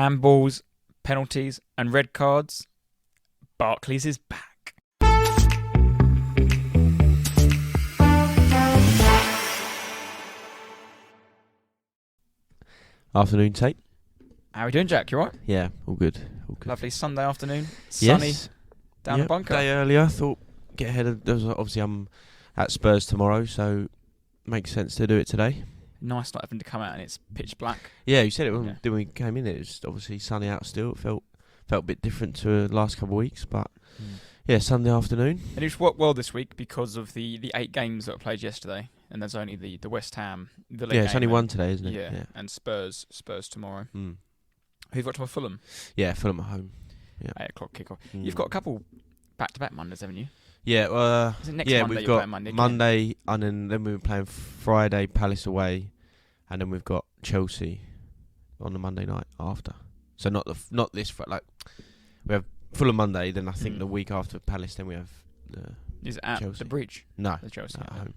handballs, penalties, and red cards. Barclays is back. Afternoon, Tate. How are we doing, Jack? You alright? Yeah, all good. All good. Lovely Sunday afternoon. Sunny. Yes. Down the bunker. Day earlier. Thought get ahead of. Obviously, I'm at Spurs tomorrow, so makes sense to do it today. Nice not having to come out and it's pitch black. Yeah, you said it when we came in. It was obviously sunny out still. It felt a bit different to the last couple of weeks, but yeah, Sunday afternoon. And it's worked well this week because of the 8 games that were played yesterday, and there's only the West Ham Villa game. Yeah, it's only one today, isn't it? Yeah, and Spurs tomorrow. Mm. Who've got tomorrow? Fulham. Yeah, Fulham at home. Yeah. 8 o'clock kickoff. You've got a couple back-to-back Mondays, haven't you? Yeah, Is it next yeah, Monday we've you're got playing Monday, and then we were playing Friday, Palace away, and then we've got Chelsea on the Monday night after. So not this, like we have Fulham Monday, then I think the week after Palace, then we have Is it at Chelsea. the Bridge? No, the Chelsea at home.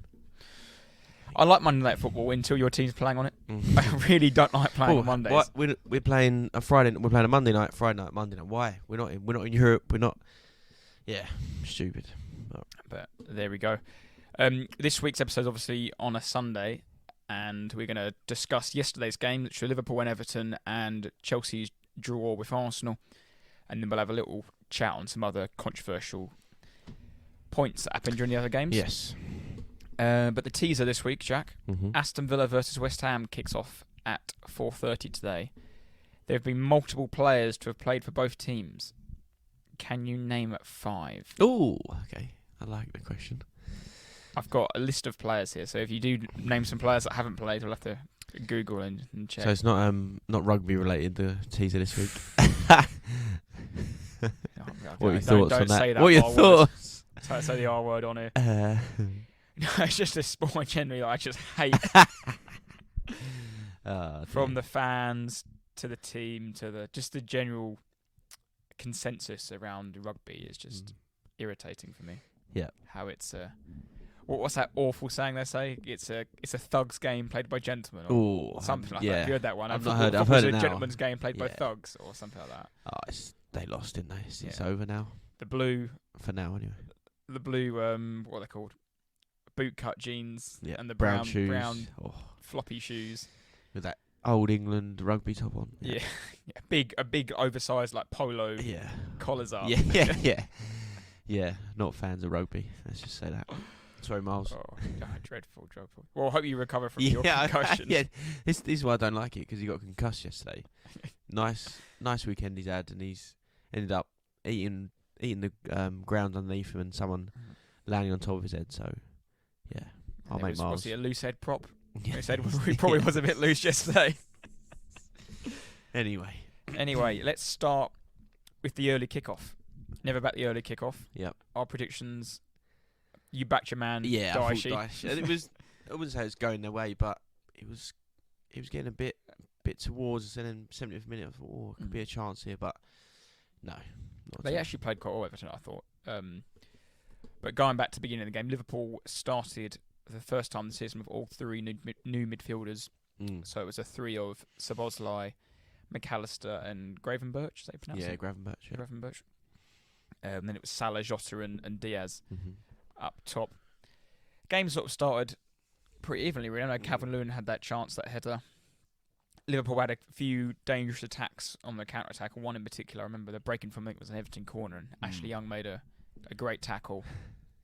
I like Monday night football until your team's playing on it. I really don't like playing on Mondays. What? We're playing a Friday. We're playing a Monday night, Friday night, Monday night. Why? We're not in Europe. We're not. Yeah, stupid. But there we go. This week's episode is obviously on a Sunday, and we're going to discuss yesterday's game, which were Liverpool and Everton, and Chelsea's draw with Arsenal, and then we'll have a little chat on some other controversial points that happened during the other games. Yes. But the teaser this week, Jack, Mm-hmm. Aston Villa versus West Ham kicks off at 4:30 today. There have been multiple players to have played for both teams. Can you name 5? Oh, okay. I like the question. I've got a list of players here, so if you do name some players that haven't played, we'll have to Google and check. So it's not rugby related, the teaser this week. What are your thoughts on that? What are your thoughts? Say the R word on here. No, it's just a sport generally that I just hate. From the fans to the team to the general consensus around rugby is just irritating for me. Yeah. How it's what's that awful saying they say? It's a thug's game played by gentlemen or something like that. Have you heard that one? I've heard it now. A gentleman's game played by thugs or something like that. Oh, they lost, didn't they? It's over now. The blue. For now, anyway. The blue, what are they called? Bootcut jeans and the brown shoes. Brown floppy shoes. With that old England rugby top on. Yeah. A big oversized like polo collars up. Yeah, not fans of rugby. Let's just say that. Sorry, Miles. Oh, dreadful. Well, I hope you recover from your concussion. Yeah, this is why I don't like it, because he got concussed yesterday. Nice weekend he's had, and he's ended up eating the ground underneath him and someone landing on top of his head. So, yeah, I'll make Miles. Was he a loose head prop? His head probably was a bit loose yesterday. Anyway, let's start with the early kickoff. Never back the early kickoff. Yep. Our predictions. You backed your man. Yeah, I thought Dyche. I wouldn't say it was going their way, but it was getting a bit towards us, and then 70th minute I thought, it could be a chance here, but no. They actually played quite well, Everton, I thought. But going back to the beginning of the game, Liverpool started for the first time this season with all 3 new midfielders. So it was a 3 of Szoboszlai, McAllister, and Gravenberch. Is that how you pronounce it? Gravenberch. Yeah. Gravenberch. Then it was Salah, Jota, and Diaz up top. Game sort of started pretty evenly, really. I know Calvert-Lewin had that chance, that header. Liverpool had a few dangerous attacks on the counter-attack, and one in particular, I remember the breaking from it was an Everton corner, and Ashley Young made a great tackle.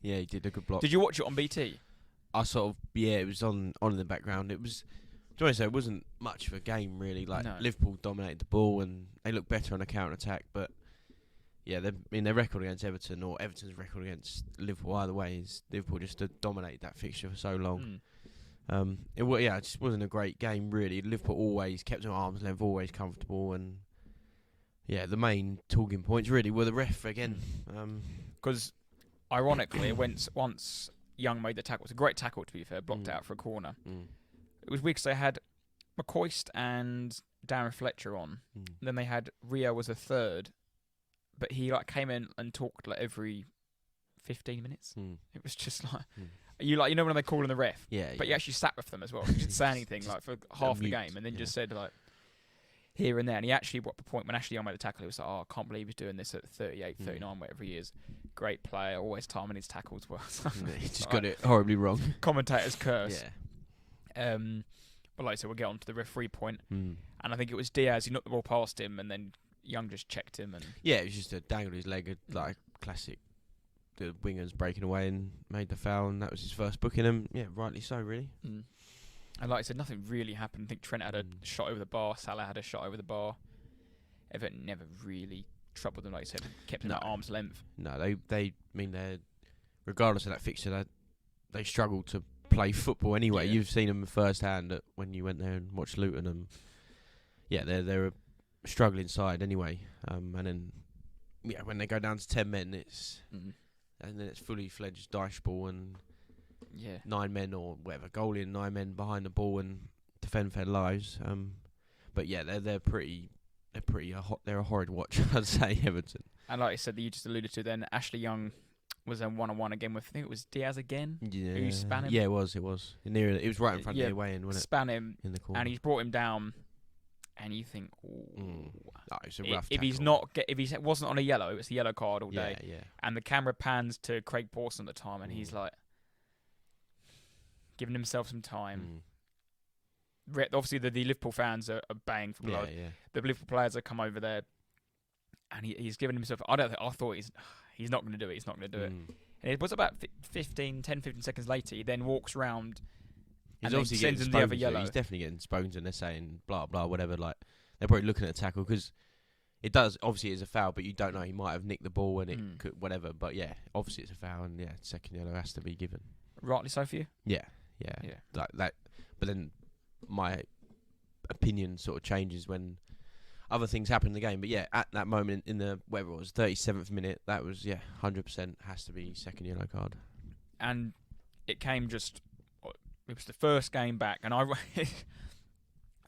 Yeah, he did a good block. Did you watch it on BT? It was on in the background. It was, to be honest, it wasn't much of a game, really. Liverpool dominated the ball, and they looked better on a counter-attack, but yeah, their record against Everton, or Everton's record against Liverpool, either way, is Liverpool just dominated that fixture for so long. It just wasn't a great game, really. Liverpool always kept them at arm's length, always comfortable, and yeah, the main talking points really were the ref again. Because ironically, once Young made the tackle, it was a great tackle to be fair, blocked out for a corner. It was weird because they had McCoist and Darren Fletcher on. Then they had Rio as a third, but he came in and talked every 15 minutes. It was just like you know when they call in the ref, but he actually sat with them as well. He didn't say anything for half the game, and then just said here and there. And he actually, at the point when Ashley Young made the tackle, he was like, "Oh, I can't believe he's doing this at 38, 39, whatever he is. Great player, always timing his tackles well." He just got it horribly wrong. Commentator's curse. Yeah. But like I said, we'll get on to the referee point. And I think it was Diaz, he knocked the ball past him, and then Young just checked him. And yeah, it was just a dangle his leg, like classic. The wingers breaking away and made the foul, and that was his first booking. And yeah, rightly so, really. And like I said, nothing really happened. I think Trent had a shot over the bar, Salah had a shot over the bar. Everton never really troubled them, like I said, kept them at arm's length. No, they're regardless of that fixture, they struggled to play football anyway. Yeah. You've seen them firsthand when you went there and watched Luton, and yeah, they're a struggling side anyway. And then when they go down to 10 men, it's and then it's fully fledged dice ball and 9 men or whatever, goal in, 9 men behind the ball and defend for their lives. But yeah, they're a horrid watch, I'd say, Everton. And like I said, that you just alluded to, then Ashley Young was then 1-on-1 again with, I think it was Diaz again. Yeah, who span him. Yeah, it was. It was right in front of the way in, wasn't it? Span him in the corner, and he's brought him down. And you think, it's a rough if he's wasn't on a yellow, it's a yellow card all day. Yeah. And the camera pans to Craig Pawson at the time, and he's like giving himself some time. Obviously, the Liverpool fans are baying for blood. Yeah. The Liverpool players have come over there, and he's given himself. I thought he's not going to do it. He's not going to do it. And it was about 10, 15 seconds later. He then walks round. He's and obviously sends getting him the other spoken. yellow. He's definitely getting spoken, and they're saying blah blah whatever. Like they're probably looking at a tackle because it does obviously it's a foul, but you don't know, he might have nicked the ball and it could whatever. But yeah, obviously it's a foul, and yeah, second yellow has to be given. Rightly so for you. Yeah. Like that. But then my opinion sort of changes when other things happen in the game. But yeah, at that moment in the whatever it was 37th minute, that was 100% has to be second yellow card. And it came just. It was the first game back, and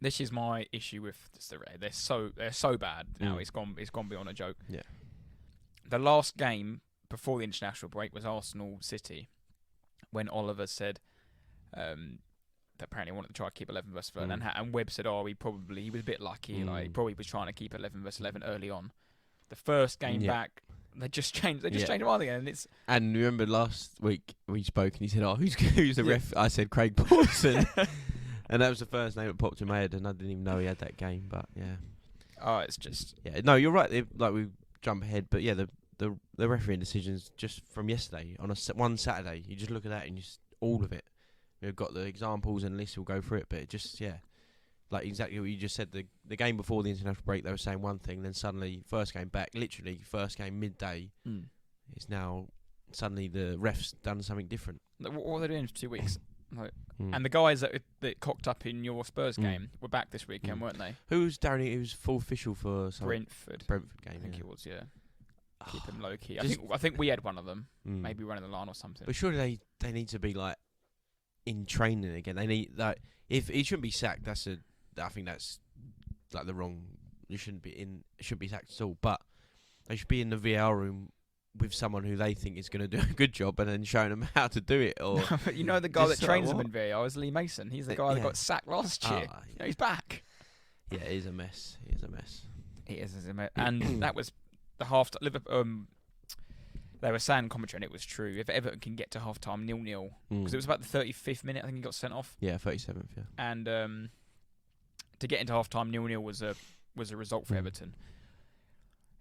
this is my issue with the Red. They're so bad now. It's gone beyond a joke. Yeah. The last game before the international break was Arsenal City, when Oliver said that apparently he wanted to try to keep 11 versus 11, and Webb said, he was a bit lucky. Like he probably was trying to keep 11 versus 11 early on. The first game back. They just changed. Changed their mind again, and remember last week we spoke, and he said, "Who's the ref?" I said Craig Pawson, and that was the first name that popped in my head, and I didn't even know he had that game. But yeah, it's just No, you're right. Like we jump ahead, but yeah, the refereeing decisions just from yesterday on one Saturday. You just look at that and just all of it. We've got the examples and lists. We'll go through it, but it just like exactly what you just said. The game before the international break, they were saying one thing, then suddenly, first game back, literally first game midday, it's now suddenly the ref's done something different. What were they doing for 2 weeks? And the guys that cocked up in your Spurs game were back this weekend, weren't they? Who was Darren? He was full official for some Brentford game. I think it was, Keep him low key. I think we had one of them, maybe running the line or something. But surely they need to be like in training again. They need if he shouldn't be sacked. I think that's like the wrong. You shouldn't be sacked at all. But they should be in the VAR room with someone who they think is going to do a good job, and then showing them how to do it. Or you know, the guy that trains them in VAR is Lee Mason. He's the guy that got sacked last year. He's back. Yeah, it is a mess. It is a mess. And that was the half. They were saying commentary, and it was true. If Everton can get to half time 0-0, because it was about the 35th minute, I think he got sent off. Yeah, 37th. Yeah, and to get into half time 0-0 was a result for Everton.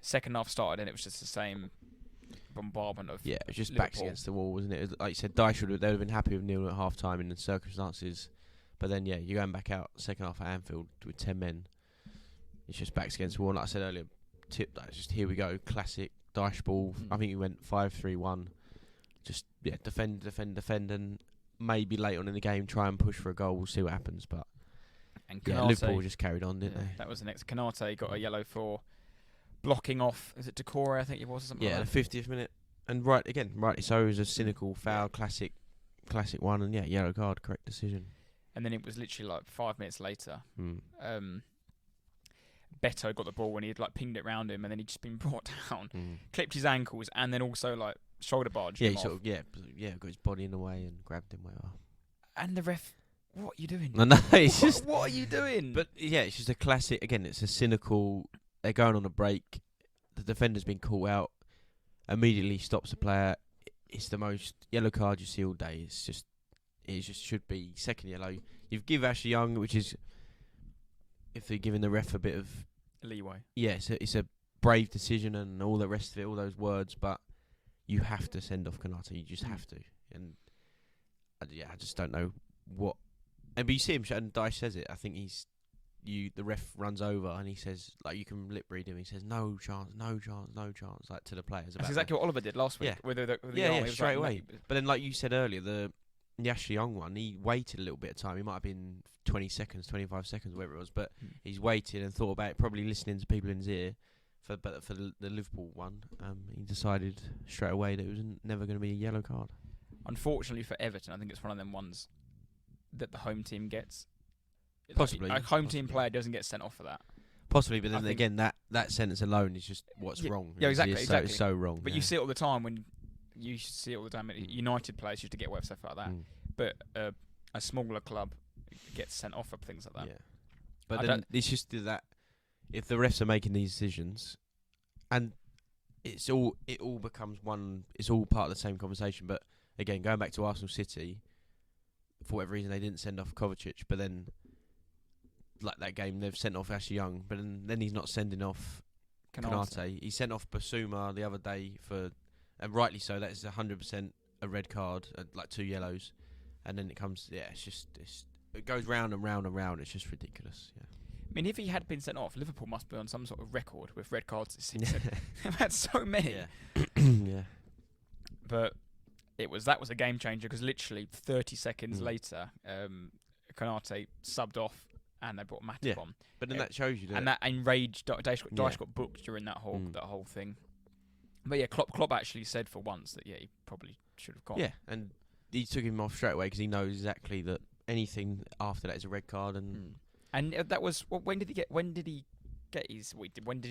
Second half started, and it was just the same bombardment of it was just Liverpool. Backs against the wall, wasn't it? Like you said, Dyche they would have been happy with 0 at half time in the circumstances, but then you're going back out second half at Anfield with 10 men. It's just backs against the wall. Like I said earlier, just here we go, classic Dyche ball. I think we went 5-3-1. Just defend, and maybe late on in the game try and push for a goal. We'll see what happens, but. And Liverpool just carried on, didn't they? That was the next. Kanate got a yellow for blocking off. Is it Decore? I think it was, or something. Yeah, the 50th minute, and rightly so. It was a cynical foul, classic one, and yellow card, correct decision. And then it was literally like 5 minutes later. Beto got the ball when he had pinged it round him, and then he'd just been brought down, clipped his ankles, and then also shoulder barged him off. Got his body in the way and grabbed him. And the ref what are you doing? No, it's just. What are you doing? But yeah, it's just a classic. Again, it's a cynical. They're going on a break. The defender's been caught out. Immediately stops the player. It's the most yellow card you see all day. It just should be second yellow. You've given Ashley Young, which is, if they're giving the ref a bit of leeway. Yeah, it's a brave decision and all the rest of it, all those words, but you have to send off Kanata. You just have to. And I just don't know what. And but you see him, and Dyche says it. I think the ref runs over and he says, like, you can lip read him. He says, no chance, like to the players. That's exactly what Oliver did last week. Yeah. With the yeah, straight away. But then, like you said earlier, the Ashley Young one, he waited a little bit of time. He might have been 20 seconds, 25 seconds, whatever it was, but he's waited and thought about it, probably listening to people in his ear. But for the Liverpool one, he decided straight away that it was never going to be a yellow card. Unfortunately for Everton, I think it's one of them ones that the home team gets. Possibly. Like, a home team player doesn't get sent off for that. Possibly, but then again, that sentence alone is just what's wrong. Yeah, exactly. It's so wrong. But you see it all the time United players used to get away with stuff like that. But a smaller club gets sent off for things like that. Yeah. But then it's just that if the refs are making these decisions, and it all becomes one. It's all part of the same conversation. But again, going back to Arsenal City, for whatever reason they didn't send off Kovacic, but then, like that game, they've sent off Ashley Young, but then he's not sending off Kanate. He sent off Basuma the other day and rightly so. That is 100% a red card, like 2 yellows, and then it comes. Yeah, it goes round and round and round. It's just ridiculous. Yeah. I mean, if he had been sent off, Liverpool must be on some sort of record with red cards this season. They've had so many. Yeah. Yeah. But that was a game changer because literally 30 seconds later, Kanate subbed off and they brought Matip on. But then that shows you that. And that enraged Dyche got booked during that whole thing. But yeah, Klopp actually said for once that he probably should have gone. Yeah, and he took him off straight away because he knows exactly that anything after that is a red card. And that was when did he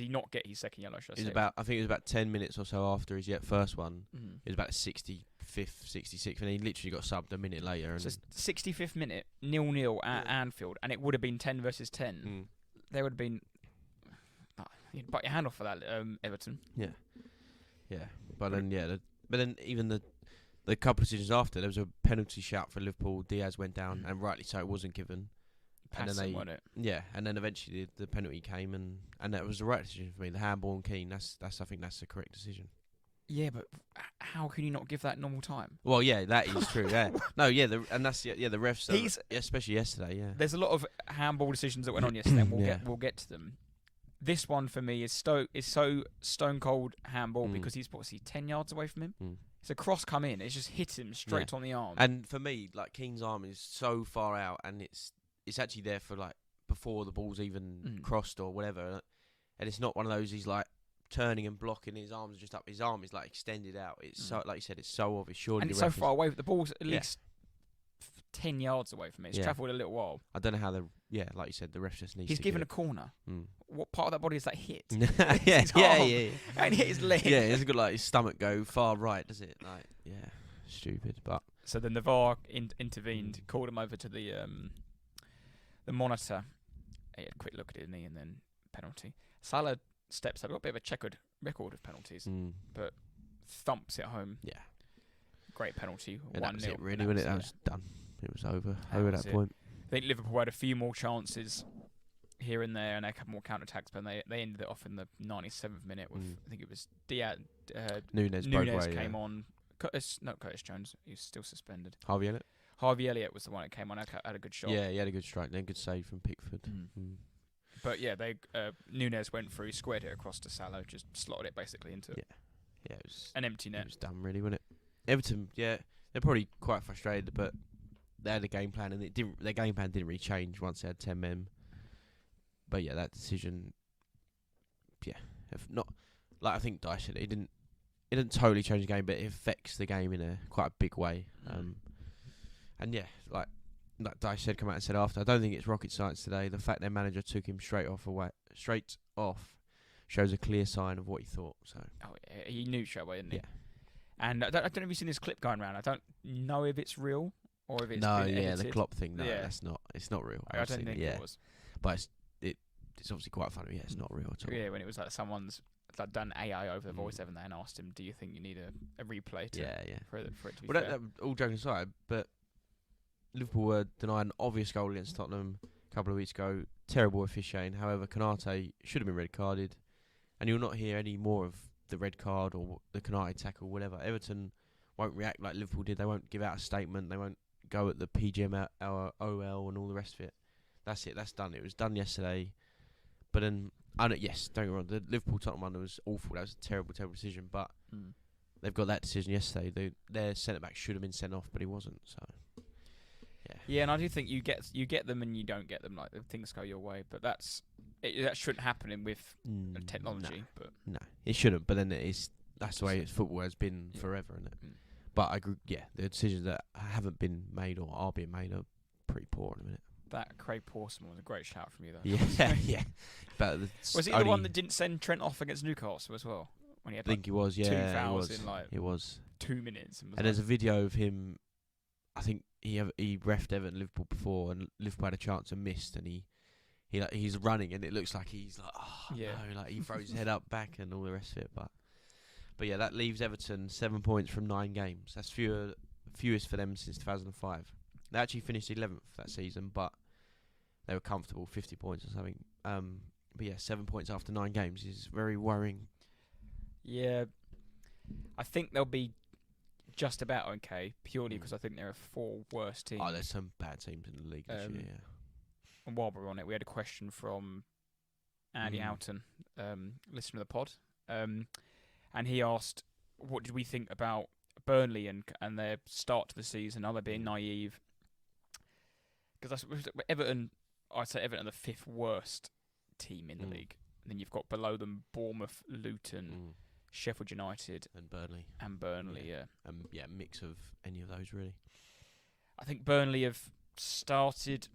not get his second yellow? I think it was about 10 minutes or so after his first one. It was about 65th, 66th, and he literally got subbed a minute later. And so 65th minute, 0-0 at Anfield, and it would have been 10 versus 10. There would have been. You'd bite your hand off for that, Everton. Yeah. But then even the couple of decisions after, there was a penalty shout for Liverpool. Diaz went down, and rightly so, it wasn't given. Passing, wasn't it? Yeah, and then eventually the penalty came, and that was the right decision for me. The handball and Keane, I think that's the correct decision. Yeah, but how can you not give that normal time? Well, yeah, that is true. Yeah, no, yeah, and that's the refs, especially yesterday. Yeah, there's a lot of handball decisions that went on yesterday. And we'll get to them. This one for me is so stone cold handball because he's 10 yards away from him. It's a cross come in. It's just hit him straight on the arm. And for me, like Keane's arm is so far out, and it's actually there for like before the ball's even crossed or whatever, and it's not one of those he's like turning and blocking. His arms are just up. His arm is like extended out. It's so, like you said, it's so obvious. Surely, and it's so far away. The ball's at least 10 yards away from me. It's travelled a little while. I don't know how like you said, the ref just needs. He's given a corner. What part of that body is that hit? yeah. And hit his leg. Yeah, it's got like his stomach go far right, does it? Like, stupid. But so then the VAR intervened, called him over to the monitor. He had a quick look at it, and then penalty. Salah steps up. Got a bit of a checkered record of penalties, but thumps it home. Yeah, great penalty. And that was it, really. When it was done, it was over that point. I think Liverpool had a few more chances here and there, and they had more counter-attacks, but they ended it off in the 97th minute with I think it was Diaz. Nunez came on. Curtis Jones. He's still suspended. Harvey Elliott was the one that came on. Had a good shot. Yeah, he had a good strike. Then good save from Pickford. But yeah, Nunez went through, squared it across to Salah, just slotted it basically into it was an empty net. It was done, really, wasn't it? Everton, they're probably quite frustrated, but they had a game plan, and their game plan didn't really change once they had 10 men. But yeah, that decision, if not, like I think Dyche said, it didn't totally change the game, but it affects the game in a quite a big way. And yeah, like Dyche said, come out and said after, I don't think it's rocket science today. The fact their manager took him straight off shows a clear sign of what he thought. So he knew straight away, didn't he? Yeah. And I don't know if you've seen this clip going around. I don't know if it's real or if it's no, been yeah, edited. the Klopp thing. No, Yeah. that's not. It's not real. I don't Obviously, think it was. But it's obviously quite funny. Yeah, it's not real at all. Yeah, when it was like someone's like done AI over the voice, haven't they, and asked him, "Do you think you need a replay to for it to be fair?" That, all joking aside, but Liverpool were denied an obvious goal against Tottenham a couple of weeks ago. Terrible officiating. However, Konate should have been red carded, and you'll not hear any more of the red card or the Konate tackle, whatever. Everton won't react like Liverpool did. They won't give out a statement. They won't go at the PGM OL and all the rest of it. That's it. That's done. It was done yesterday. But then, don't get me wrong, the Liverpool-Tottenham one was awful. That was a terrible, terrible decision. But they've got that decision yesterday. Their centre-back should have been sent off, but he wasn't. So, yeah. Yeah, and I do think you get them and you don't get them. Like, things go your way. But that shouldn't happen with technology. No, it shouldn't. But then that's the way football has been forever, isn't it? But I agree, the decisions that haven't been made or are being made are pretty poor in a minute. That Craig Pawson was a great shout from you, though. Yeah. But was he the one that didn't send Trent off against Newcastle as well? When he had, I think he was, 2 fouls in it was 2 minutes. And there's a video of him. I think he reffed Everton Liverpool before, and Liverpool had a chance and missed, and he's running, and it looks like he's like, no, like he throws his head up back and all the rest of it. But yeah, that leaves Everton 7 points from 9 games. That's fewest for them since 2005. They actually finished 11th that season, but they were comfortable, 50 points or something. But yeah, 7 points after 9 games is very worrying. Yeah, I think they'll be just about okay, purely because I think there are 4 worse teams. Oh, there's some bad teams in the league this year, yeah. And while we're on it, we had a question from Andy Houghton, listener to the pod. And he asked, what did we think about Burnley and their start to the season? Are they being naive? Because Everton, I'd say Everton are the 5th worst team in the league. And then you've got below them Bournemouth, Luton, Sheffield United, and Burnley. Yeah. Mix of any of those really. I think Burnley have started.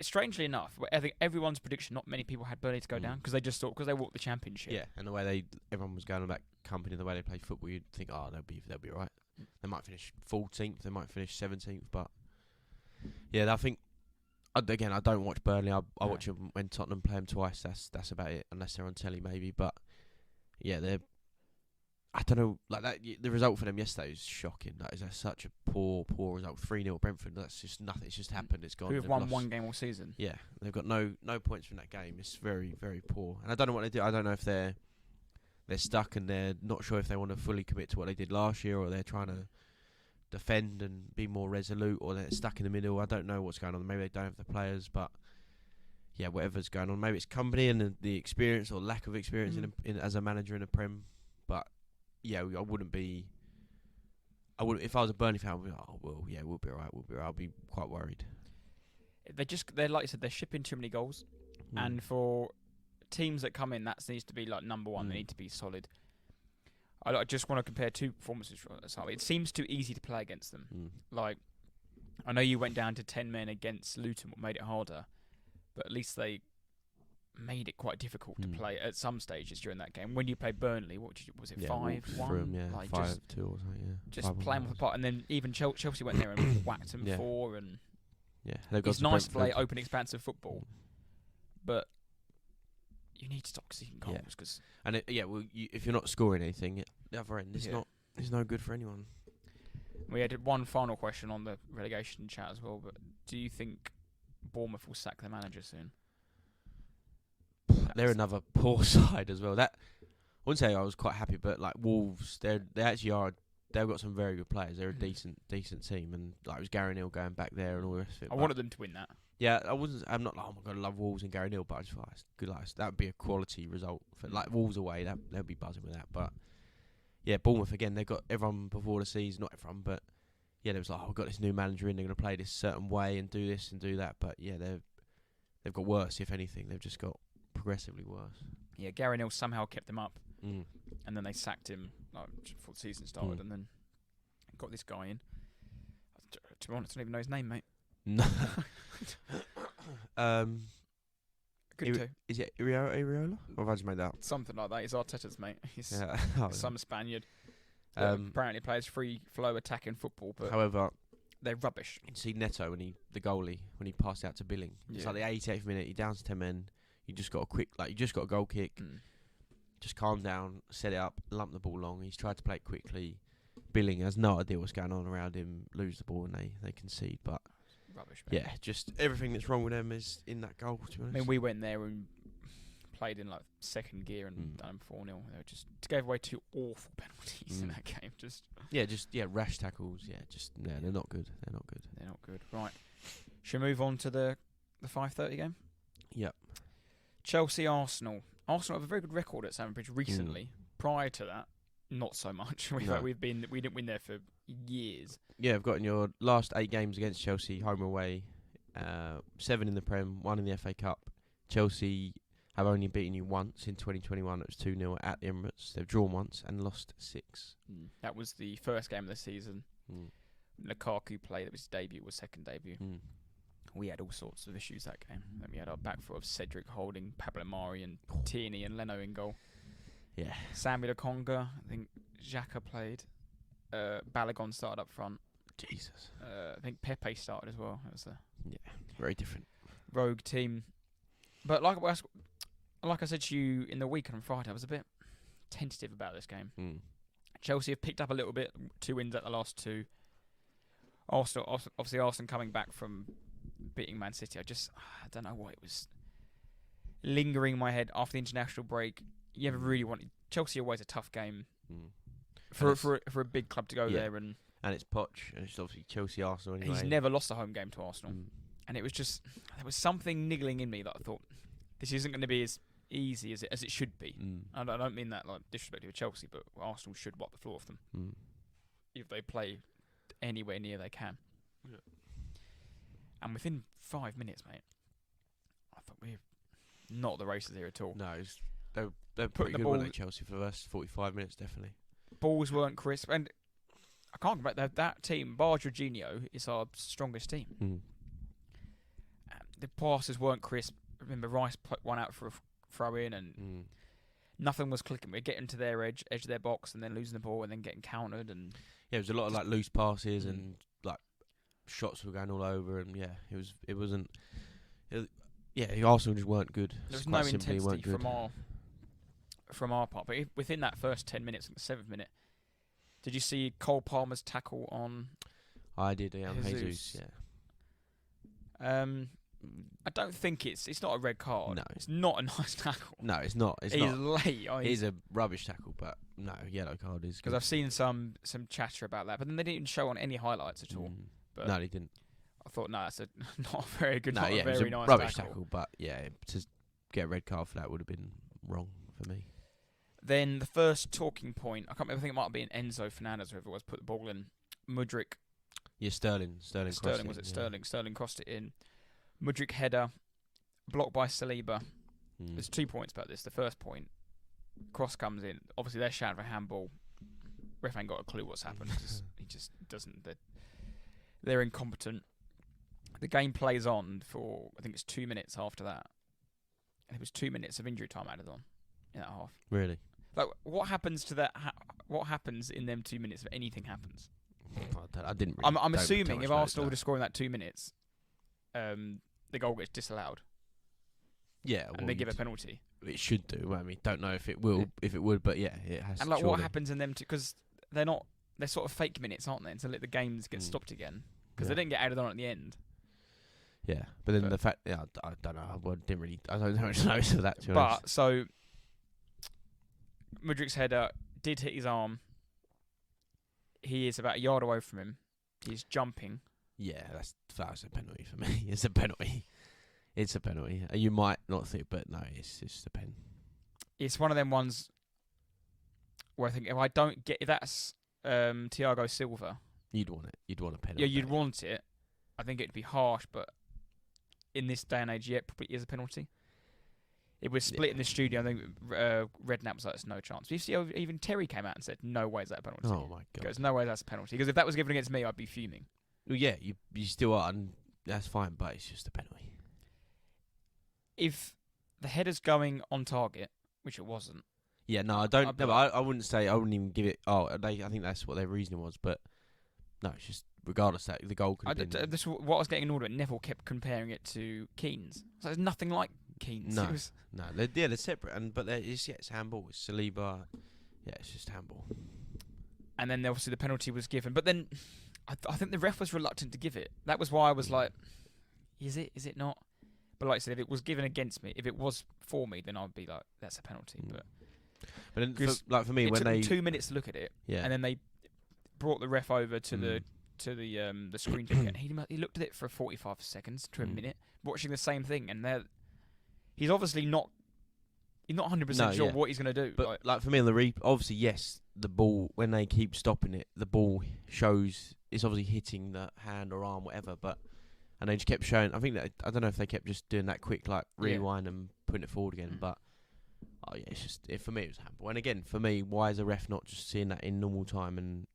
Strangely enough, I think everyone's prediction, not many people had Burnley to go down because they just thought because they walked the Championship. Yeah, and the way everyone was going on that company, the way they play football, you'd think, they'll be alright. They might finish 14th, they might finish 17th, but yeah, I think again, I don't watch Burnley. I watch them when Tottenham play them twice. That's about it, unless they're on telly maybe. But yeah, I don't know, like that. The result for them yesterday was shocking. That is such a poor result. 3-0 Brentford. That's just nothing. It's just happened. It's gone. Who have won one game all season? Yeah, they've got no points from that game. It's very, very poor. And I don't know what they do. I don't know if they're stuck and they're not sure if they want to fully commit to what they did last year, or they're trying to defend and be more resolute, or they're stuck in the middle. I don't know what's going on. Maybe they don't have the players, but yeah, whatever's going on. Maybe it's company and the experience or lack of experience in as a manager in a Prem. But yeah, I wouldn't be. If I was a Burnley fan, I'd be like, we'll be alright. I'll be quite worried. They're like you said, they're shipping too many goals, and for teams that come in, that needs to be like number one. They need to be solid. I just want to compare 2 performances. It seems too easy to play against them. Like, I know you went down to 10 men against Luton, what made it harder, but at least they made it quite difficult to play at some stages during that game. When you played Burnley, was it 5-1? Yeah, like 5-2 or something. Yeah, just play them apart, and then even Chelsea went there and whacked them 4. And it's nice to play open, expansive football, but you need to stop conceding goals. Cause if you're not scoring anything at the other end, it's no good for anyone. We had one final question on the relegation chat as well, but do you think Bournemouth will sack their manager soon? They're another poor side as well. That I wouldn't say I was quite happy, but like Wolves, they actually are. They've got some very good players. They're a decent team, and like it was Gary Neal going back there and all the rest of it. I wanted them to win that. Yeah, I'm not like, oh my god, I love Wolves and Gary Neal, but I just thought it's good. Like that would be a quality result for like Wolves away. They'll be buzzing with that. But yeah, Bournemouth again. They got everyone before the season, not everyone, but yeah, there was like, we've got this new manager in. They're going to play this certain way and do this and do that. But yeah, they've got worse. If anything, they've just got progressively worse. Yeah, Gary Neal somehow kept them up, and then they sacked him before the season started, and then got this guy in. To be honest, I don't even know his name, mate. No. Good too. Is it Iriola? Or have I just made that up? Something like that. He's Arteta's mate. He's some Spaniard. Apparently plays free flow attacking football. But however, they're rubbish. You can see Neto the goalie when he passed out to Billing. It's like the 88th minute. You're down to 10 men. You just got a goal kick. Just calm down, set it up, lump the ball long. He's tried to play it quickly. Billing has no idea what's going on around him. Lose the ball and they concede. But rubbish, man. Yeah, just everything that's wrong with them is in that goal. To be honest. I mean, we went there and played in like second gear and done 4-0. They were just gave away 2 awful penalties in that game. Rash tackles. They're not good. They're not good. Right. Should we move on to the 5:30 game? Yep. Chelsea Arsenal. Arsenal have a very good record at Stamford Bridge recently. Prior to that, not so much. We didn't win there for years. Yeah, I've gotten your last 8 games against Chelsea, home and away, 7 in the Prem, 1 in the FA Cup. Chelsea have only beaten you once in 2021. It was 2-0 at the Emirates. They've drawn once and lost 6. That was the first game of the season. Lukaku played. It was his debut. Was second debut. We had all sorts of issues that game. Then we had our back four of Cedric Holding, Pablo Mari and Tierney and Leno in goal. Yeah. Samuel Okonga, I think Xhaka played. Balogun started up front. Jesus. I think Pepe started as well. That was very different. Rogue team. But like I said to you in the week on Friday, I was a bit tentative about this game. Chelsea have picked up a little bit. 2 wins at the last 2. Arsenal coming back from beating Man City. I don't know what it was lingering in my head after the international break. You ever really wanted Chelsea? Always a tough game for a big club to go there, and it's Poch, and it's obviously Chelsea Arsenal anyway. He's never lost a home game to Arsenal, and it was just there was something niggling in me that I thought this isn't going to be as easy as it should be. I don't mean that like disrespect to Chelsea, but Arsenal should wipe the floor off them if they play anywhere near they can. Yeah. And within 5 minutes, mate, I thought we're not the races here at all. No, they're pretty good, weren't they, Chelsea, for the first 45 minutes, definitely. Balls weren't crisp, and I can't go back. That team, bar Jorginho, is our strongest team. The passes weren't crisp. I remember Rice put one out for a throw-in, and nothing was clicking. We're getting to their edge of their box, and then losing the ball, and then getting countered. And yeah, it was a lot of like loose passes and like shots were going all over, and Arsenal just weren't good. There was no intensity from our part. But within that first 10 minutes, the 7th minute, did you see Cole Palmer's tackle on? I did, on Jesus. Yeah. I don't think it's not a red card. No, it's not a nice tackle. No, it's not. He's late. He's a rubbish tackle, but no, yellow card is. Because I've seen some chatter about that, but then they didn't show on any highlights at all. But no, they didn't. I thought, no, that's not a very good. It was a nice rubbish tackle, but to get a red card for that would have been wrong for me. Then the first talking point, I can't remember. I think it might have been Enzo Fernandez, whoever it was, put the ball in. Mudryk. Yeah, Sterling. Sterling was it? Sterling. Sterling crossed it in. Mudryk header, blocked by Saliba. There's 2 points about this. The first point, cross comes in. Obviously, they're shouting for handball. Ref ain't got a clue what's happened. He just doesn't. They're incompetent. The game plays on for, I think it's 2 minutes after that. And it was 2 minutes of injury time added on in that half. Really? Like, what happens to that? What happens in them 2 minutes if anything happens? I didn't. Really I'm assuming if Arsenal were to score in that 2 minutes, the goal gets disallowed. Yeah, and they give a penalty. It should do. I mean, don't know if it will, if it would, but yeah, it has. And like, what happens in them? Because they're sort of fake minutes, aren't they? Until the games get stopped again, because they didn't get added on at the end. Yeah, but then the fact, I don't know. I don't know much notice of that. But so, Mudryk's header did hit his arm. He is about a yard away from him. He's jumping. Yeah, that's a penalty for me. It's a penalty. It's a penalty. You might not think, but no, it's just a pen. It's one of them ones where I think if that's Thiago Silva, you'd want it. You'd want a penalty. Yeah, you'd want it. I think it'd be harsh, but in this day and age, it probably is a penalty. It was split in the studio. I think Redknapp was like, "There's no chance." But you see, how even Terry came out and said, "No way is that a penalty." Oh my god! There's no way that's a penalty, because if that was given against me, I'd be fuming. Well, yeah, you still are, and that's fine, but it's just a penalty. If the header's going on target, which it wasn't. Yeah, no, I don't. No, I wouldn't say. I wouldn't even give it. I think that's what their reasoning was, but no, it's just regardless that the goal could have been. This what I was getting annoyed at. Neville kept comparing it to Keane's. So it's nothing like Keane's. No, they're separate, but it's handball. It's Saliba. Yeah, it's just handball. And then obviously the penalty was given, but then I think the ref was reluctant to give it. That was why I was like, is it not? But like I said, if it was given against me, if it was for me, then I'd be like, that's a penalty. But then for me, it when took they them 2 minutes to look at it, and then they brought the ref over to the screen again. He looked at it for 45 seconds to a minute, watching the same thing, and he's obviously not. He's not 100% sure what he's going to do. But like for me on the obviously yes, the ball when they keep stopping it, the ball shows it's obviously hitting the hand or arm, whatever. And they just kept showing. I think that I don't know if they kept just doing that quick like rewind and putting it forward again. But it's just for me it was handball. And again, for me, why is a ref not just seeing that in normal time and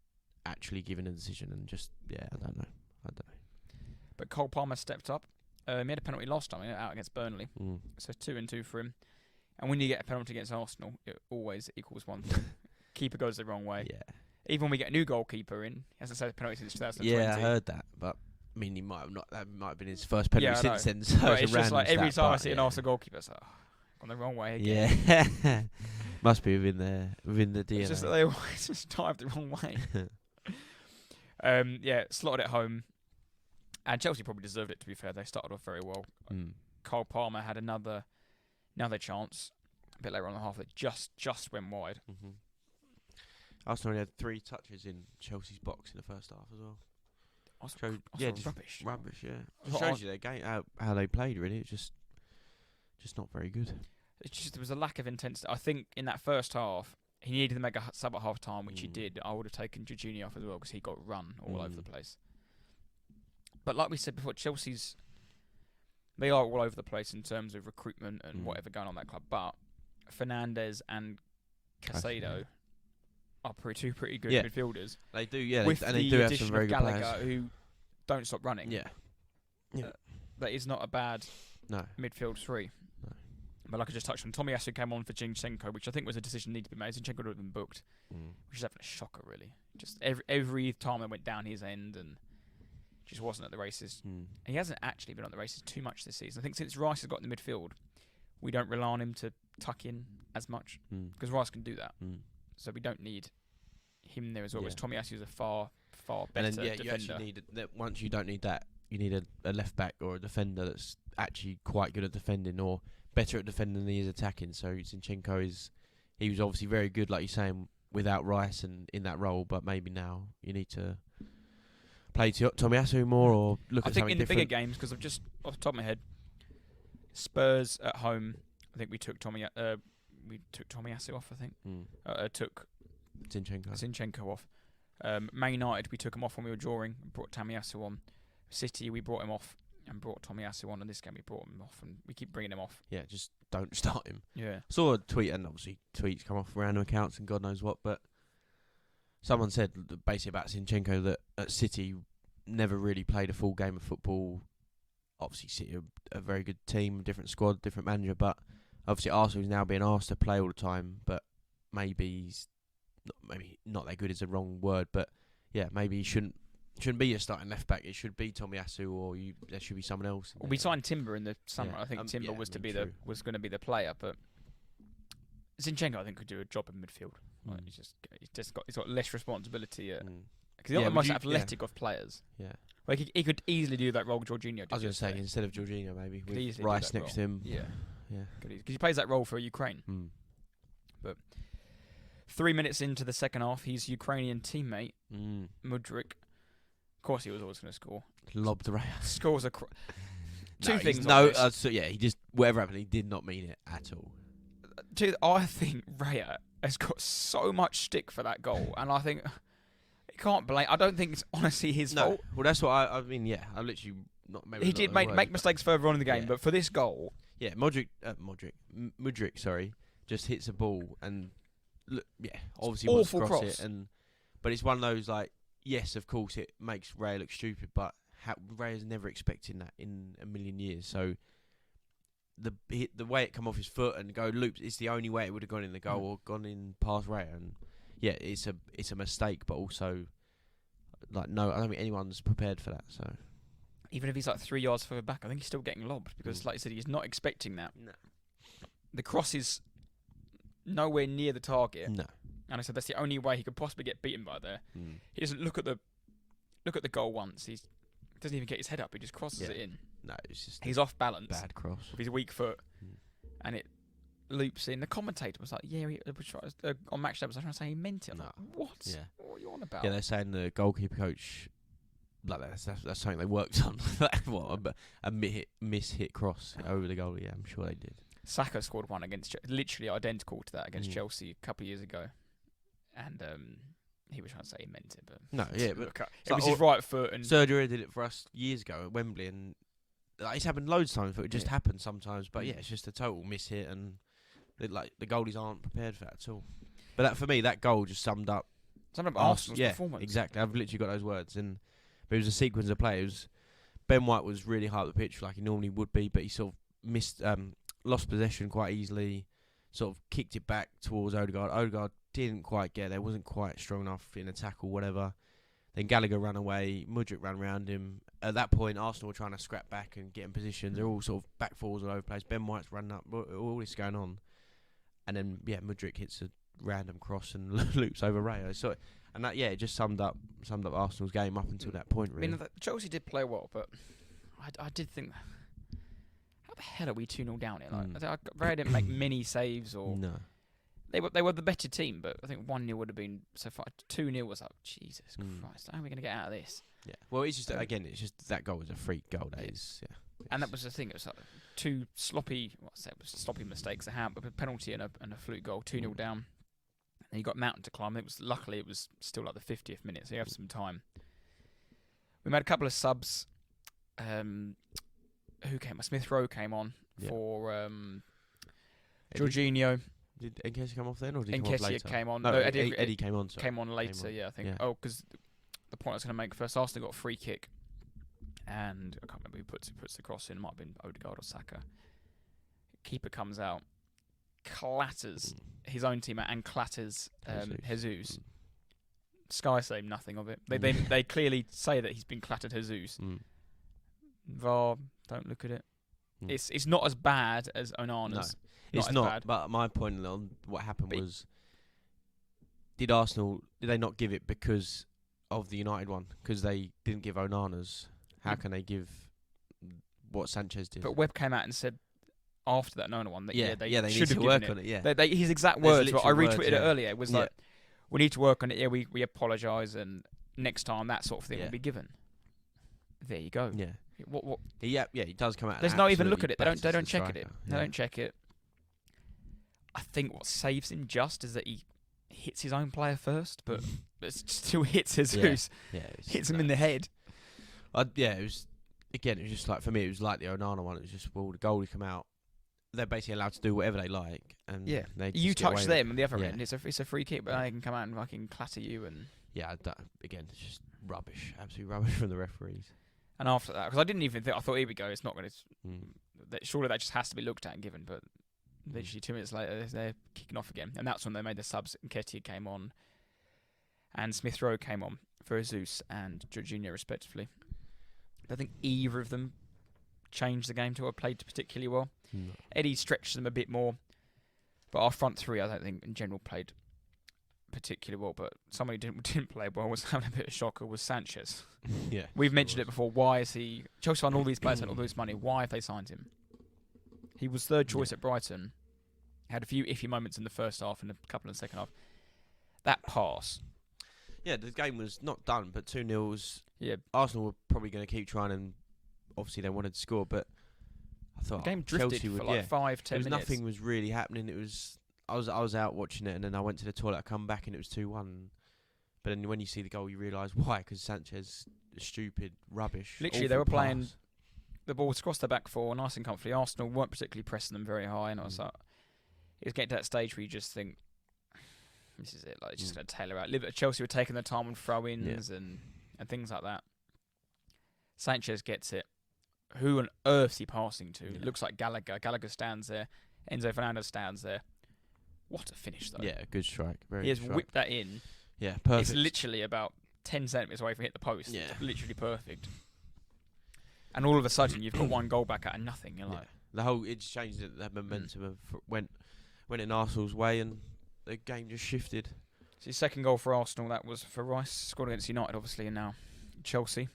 actually giving a decision? And just I don't know. But Cole Palmer stepped up. He had a penalty last time out against Burnley, so 2-2 for him. And when you get a penalty against Arsenal, it always equals one thing. Keeper goes the wrong way. Yeah. Even when we get a new goalkeeper in, he hasn't saved a penalty since 2020. Yeah, I heard that, but I mean, he might have not. That might have been his first penalty since then. So but it's just like every time I see an Arsenal goalkeeper, it's like, gone the wrong way again. Yeah, must be within the DNA. It's just that they always just dived the wrong way. Slotted it home, and Chelsea probably deserved it. To be fair, they started off very well. Cole Palmer had another chance a bit later on in the half that just went wide. Arsenal only had 3 touches in Chelsea's box in the first half as well. Rubbish. It shows you their game, how they played. Really, it's just not very good. It's just there was a lack of intensity. I think in that first half, he needed to make a sub at half time, which he did. I would have taken Jorginho off as well because he got run all over the place. But like we said before, they are all over the place in terms of recruitment and whatever going on at that club. But Fernandes and Caicedo are pretty good midfielders. They do, with and the they do have addition some very of good Gallagher, players who don't stop running. That is not a bad midfield 3. No. But like I just touched on, Tomiyasu came on for Zinchenko, which I think was a decision needed to be made. Zinchenko would have been booked, which is having a shocker, really. Just every time they went down his end and just wasn't at the races. He hasn't actually been on the races too much this season. I think since Rice has got in the midfield, we don't rely on him to tuck in as much because Rice can do that. So we don't need him there as well. Whereas Tomiyasu is a far better defender. You actually need once you don't need that, you need a left back or a defender that's actually quite good at defending or better at defending than he is attacking. So Zinchenko he was obviously very good, like you're saying, without Rice and in that role. But maybe now you need to play Tomiyasu more or look at something different. I think in the bigger games, because I've just off the top of my head, Spurs at home, I think we took Tomiyasu off. I think took Zinchenko off. Man United, we took him off when we were drawing and brought Tomiyasu on. City, we brought him off and brought Tomiyasu on. And this game, we brought him off and we keep bringing him off. Yeah, just don't start him. Yeah. Saw a tweet, and obviously tweets come off random accounts and God knows what, but someone said basically about Zinchenko that at City never really played a full game of football. Obviously, City are a very good team, different squad, different manager, but obviously Arsenal is now being asked to play all the time, but maybe he's not that good is the wrong word, but yeah, maybe he shouldn't be a starting left back. It should be Tomiyasu, or there should be someone else. Well, we signed Timber in the summer. I think Timber was going to be the player, but Zinchenko I think could do a job in midfield. Like, he's got less responsibility because he's not the most athletic of players. Yeah, like he could easily do that role Jorginho did. I was going to say instead of Jorginho maybe with Rice next to him. Yeah, because he plays that role for Ukraine. But 3 minutes into the second half, his Ukrainian teammate Mudryk. Of course, he was always going to score. Lobbed Raya. Scores two things. He just whatever happened, he did not mean it at all. I think Raya has got so much stick for that goal, and I think he can't blame. I don't think it's honestly his fault. Well, that's what I mean. Yeah, I literally not. Maybe he did make mistakes further on in the game, but for this goal, Mudryk, just hits a ball and obviously wants to cross it, but it's one of those like. Yes, of course, it makes Raya look stupid, but Raya's never expecting that in a million years. So the way it come off his foot and go loops, it's the only way it would have gone in the goal or gone in past Raya. And yeah, it's a mistake, but also no, I don't think anyone's prepared for that. So even if he's like 3 yards further back, I think he's still getting lobbed because, like you said, he's not expecting that. No. The cross is nowhere near the target. No. And I said that's the only way he could possibly get beaten by there. He doesn't look at the goal once. He doesn't even get his head up. He just crosses it in. No, it's just he's off balance. Bad cross with his weak foot, and it loops in. The commentator was like, "Yeah," on match day was trying to say he meant it. I'm like, what? Yeah. What are you on about? Yeah, they're saying the goalkeeper coach, like that's something they worked on. What a miss-hit cross over the goal. Yeah, I'm sure they did. Saka scored one against literally identical to that against Chelsea a couple of years ago, and he was trying to say he meant it, but no, yeah, but it was his right foot. And Sergio did it for us years ago at Wembley, and it's happened loads of times. But it just happens sometimes. But yeah, it's just a total miss hit, and the goalies aren't prepared for that at all. But for me, that goal just summed up Arsenal's performance. Exactly. I've literally got those words, but it was a sequence of play. It was Ben White was really high up the pitch like he normally would be, but he sort of lost possession quite easily, sort of kicked it back towards Odegaard. Odegaard didn't quite get there, wasn't quite strong enough in a tackle, whatever. Then Gallagher ran away, Mudryk ran around him. At that point, Arsenal were trying to scrap back and get in position. They're all sort of back fours all over the place. Ben White's running up, all this going on. And then, Mudryk hits a random cross and loops over Rayo. So, and that, it just summed up Arsenal's game up until that point, really. I mean, Chelsea did play well, but I did think, how the hell are we 2-0 down here? Like, Rayo didn't make many saves, or no. They were the better team, but I think 1-0 would have been so far. 2-0 was like, Jesus Christ, how are we going to get out of this? Yeah. Well, it's just it's just that goal was a freak goal. That is, and that was the thing. It was like two sloppy mistakes. A penalty and a fluke goal. 2-0 down. And you got mountain to climb. Luckily it was still like the 50th minute, so you have some time. We made a couple of subs. Who came? Smith Rowe came on for Jorginho. Did Nketiah come off then, or did he come off later? Came on. No, Eddie came on. Sorry. Came on later, I think. Yeah. Oh, because the point I was going to make first, Arsenal got a free kick, and I can't remember who puts the cross in. It might have been Odegaard or Saka. Keeper comes out, clatters his own teammate and clatters Jesus. Sky say nothing of it. They clearly say that he's been clattered, Jesus. VAR, don't look at it. It's not as bad as Onana's. No. It's not, but my point on what happened was, did they not give it because of the United one? Because they didn't give Onana's. How can they give what Sanchez did? But Webb came out and said after that Onana one that they need to work on it. Yeah, his exact words. I retweeted it earlier. It was like, we need to work on it. Yeah, we apologise, and next time that sort of thing will be given. There you go. Yeah. What? He does come out. There's no even look at it. They don't check it. They don't check it. I think what saves him just is that he hits his own player first, but it still hits Jesus. Hits him in the head. It was just like, for me, it was like the Onana one. It was just, the goalies come out. They're basically allowed to do whatever they like, and you touch them on the other end. It's a free kick, but they can come out and fucking clatter you. And again, it's just rubbish, absolute rubbish from the referees. And after that, because I didn't even think, I thought, here we go. It's not going to. Surely that just has to be looked at and given, but. Literally 2 minutes later, they're kicking off again. And that's when they made the subs. Nketiah came on. And Smith Rowe came on for Jesus and Jorginho, respectively. I don't think either of them changed the game to or played particularly well. No. Eddie stretched them a bit more. But our front three, I don't think, in general, played particularly well. But somebody who didn't play well, was having a bit of shocker, was Sanchez. We've mentioned it before. Why is he... Chelsea signed all these players and all this money. Why have they signed him? He was third choice at Brighton. Had a few iffy moments in the first half and a couple in the second half. That pass. Yeah, the game was not done, but 2-0. Yeah. Arsenal were probably going to keep trying, and obviously they wanted to score, but I thought the game drifted Chelsea for 5-10 minutes. Nothing was really happening. It was I was out watching it, and then I went to the toilet. I come back, and it was 2-1. But then when you see the goal, you realise why, because Sanchez, stupid, rubbish. Literally, they were playing... The ball was across the back four, nice and comfy. Arsenal weren't particularly pressing them very high, and I was like, it was getting to that stage where you just think, this is it. Like, it's just going to tailor out. Chelsea were taking their time on throw-ins and things like that. Sanchez gets it. Who on earth's he passing to? It looks like Gallagher. Gallagher stands there. Enzo Fernandez stands there. What a finish, though. Yeah, good strike. Very he has good strike. whipped that in. Yeah, perfect. It's literally about 10 centimetres away from hitting the post. Yeah. It's literally perfect. And all of a sudden, you've got one goal back out of nothing. You're like, it just changed the momentum of went in Arsenal's way, and the game just shifted. So his second goal for Arsenal, that was for Rice, scored against United, obviously, and now Chelsea.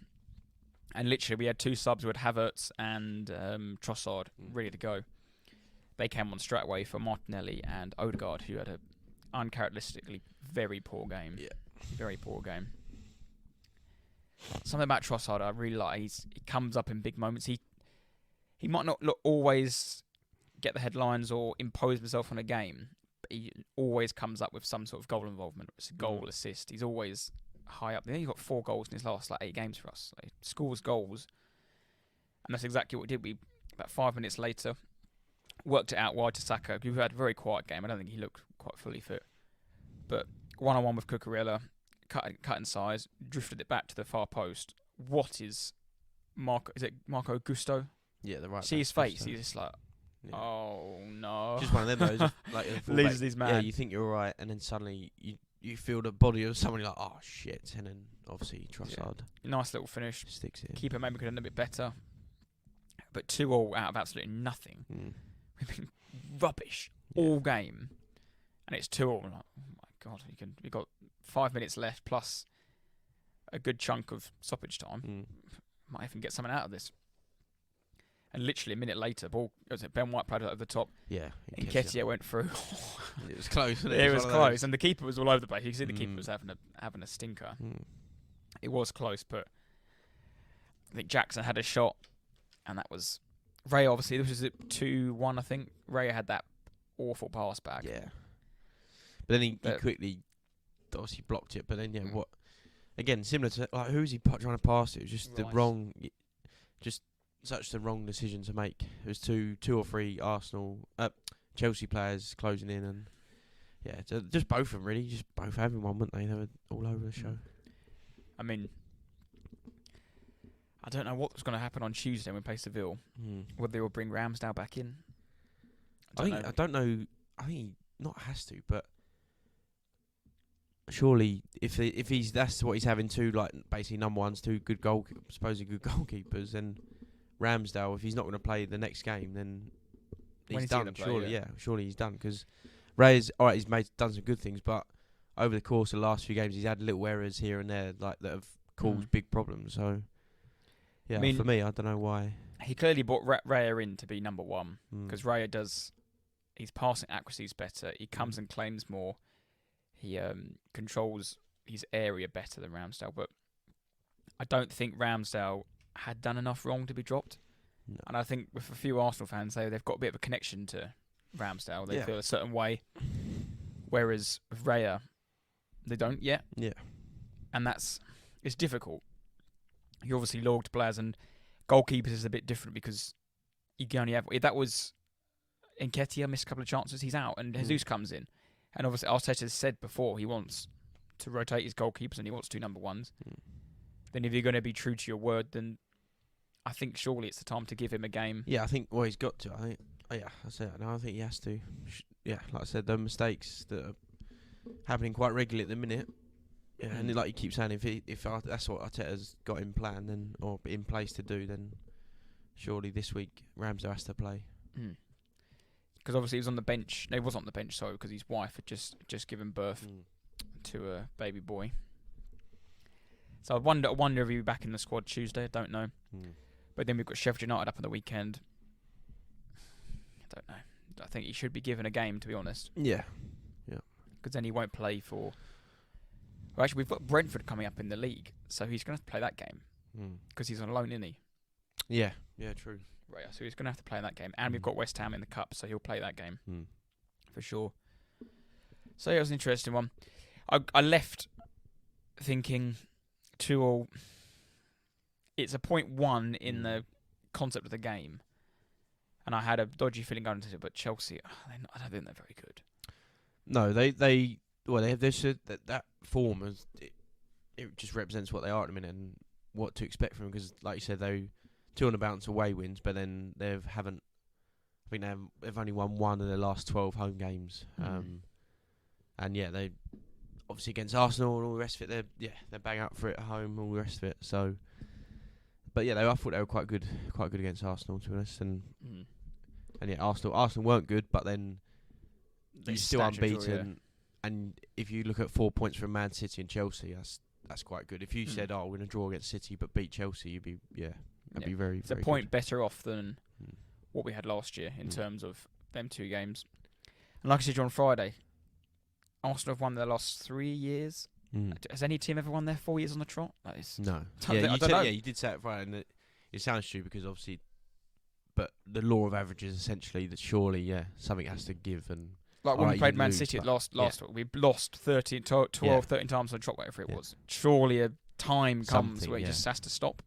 And literally, we had 2 subs. We had Havertz and Trossard ready to go. They came on straight away for Martinelli and Odegaard, who had a uncharacteristically very poor game. Yeah. Very poor game. Something about Trossard I really like. He comes up in big moments. He might not always get the headlines or impose himself on a game, but he always comes up with some sort of goal involvement. It's a goal, assist. He's always high up. He's got 4 goals in his last 8 games for us. He scores goals, and that's exactly what we did. We about 5 minutes later worked it out wide to Saka. We had a very quiet game. I don't think he looked quite fully fit, but 1-on-1 with Cucurella, cut in size, drifted it back to the far post. What is Marco? Is it Marco Gusto? Yeah, the right. See his face. He's just like, oh no. Just one of them those. Like loses his man. Yeah, you think you're all right, and then suddenly you feel the body of somebody like, oh shit, and then obviously Trossard. Yeah. Nice little finish. Sticks it. Keeper maybe could have done a bit better, but 2-2 out of absolutely nothing. We've been rubbish all game, and it's 2-2. Like, oh my god, we got 5 minutes left plus a good chunk of stoppage time. Might even get something out of this. And literally a minute later, Ben White played it over the top. Yeah. Nketiah went through. It was close. It was close, and the keeper was all over the place. You can see the keeper was having a stinker. It was close, but I think Jackson had a shot, and that was Ray. Obviously, this was 2-1. I think Ray had that awful pass back. Yeah. But then he quickly, obviously blocked it. But then what? Again, similar to like who's he trying to pass it? It was just the wrong, just such the wrong decision to make. It was two or three Chelsea players closing in, and so just both of them really, just both having one, weren't they? They were all over the show. I mean, I don't know what was going to happen on Tuesday when we play Seville. Whether they will bring Ramsdale back in. I don't know. I think he not has to, but surely if he's that's what he's having, two like basically number ones, supposedly good goalkeepers, then Ramsdale, if he's not going to play the next game, then he's done. Surely he's done, because Ray's alright. He's done some good things, but over the course of the last few games, he's had little errors here and there, like that have caused big problems. So I mean, for me, I don't know why. He clearly brought Raya in to be number one, because Raya does. His passing accuracy is better. He comes and claims more. He controls his area better than Ramsdale, but I don't think Ramsdale had done enough wrong to be dropped. No. And I think with a few Arsenal fans, they've got a bit of a connection to Ramsdale. They feel a certain way, whereas with Raya, they don't yet. Yeah, and it's difficult. You're obviously loyal to players, and goalkeepers is a bit different because you can only have. If that was Nketiah missed a couple of chances, he's out, and Jesus comes in. And obviously, Arteta has said before he wants to rotate his goalkeepers and he wants 2 number ones. Then if you're going to be true to your word, then I think surely it's the time to give him a game. Yeah, I think he's got to. I think, I say that now. I think he has to. Like I said, the mistakes that are happening quite regularly at the minute. Yeah, and like you keep saying, if that's what Arteta's got in plan, then or in place to do, then surely this week Ramsdale has to play. Because obviously he was on the bench. No, he wasn't on the bench, sorry, because his wife had just given birth to a baby boy. So I wonder if he'll be back in the squad Tuesday. I don't know. But then we've got Sheffield United up on the weekend. I don't know. I think he should be given a game, to be honest. Yeah. Because then he won't play for... Well, actually, we've got Brentford coming up in the league, so he's going to have to play that game. Because he's on loan, isn't he? Yeah, true. Right, so he's going to have to play in that game. And we've got West Ham in the Cup, so he'll play that game. For sure. So it was an interesting one. I left thinking 2-2. It's a 0.1 in the concept of the game. And I had a dodgy feeling going into it, but Chelsea, I don't think they're very good. No, they said that form it just represents what they are at the minute and what to expect from them, because like you said, they 2 on the bounce away wins, but then they've only won 1 of their last 12 home games. And they obviously against Arsenal and all the rest of it, they're bang up for it at home, all the rest of it. So, but yeah, I thought they were quite good against Arsenal, to be honest. And yeah, Arsenal weren't good, but then you're still unbeaten. And if you look at 4 points from Man City and Chelsea, that's quite good. If you said, "Oh, we're going to draw against City but beat Chelsea," you'd be be very. It's very a point good. Better off than what we had last year in terms of them 2 games. And like I said on Friday, Arsenal have won their last 3 years. Has any team ever won their 4 years on the trot? That is no. You did say it Friday, and it sounds true because obviously, but the law of averages essentially that surely something has to give. And like when we played Man City last week, we lost 13 times on the trot, whatever it was. Surely a time comes where it just has to stop.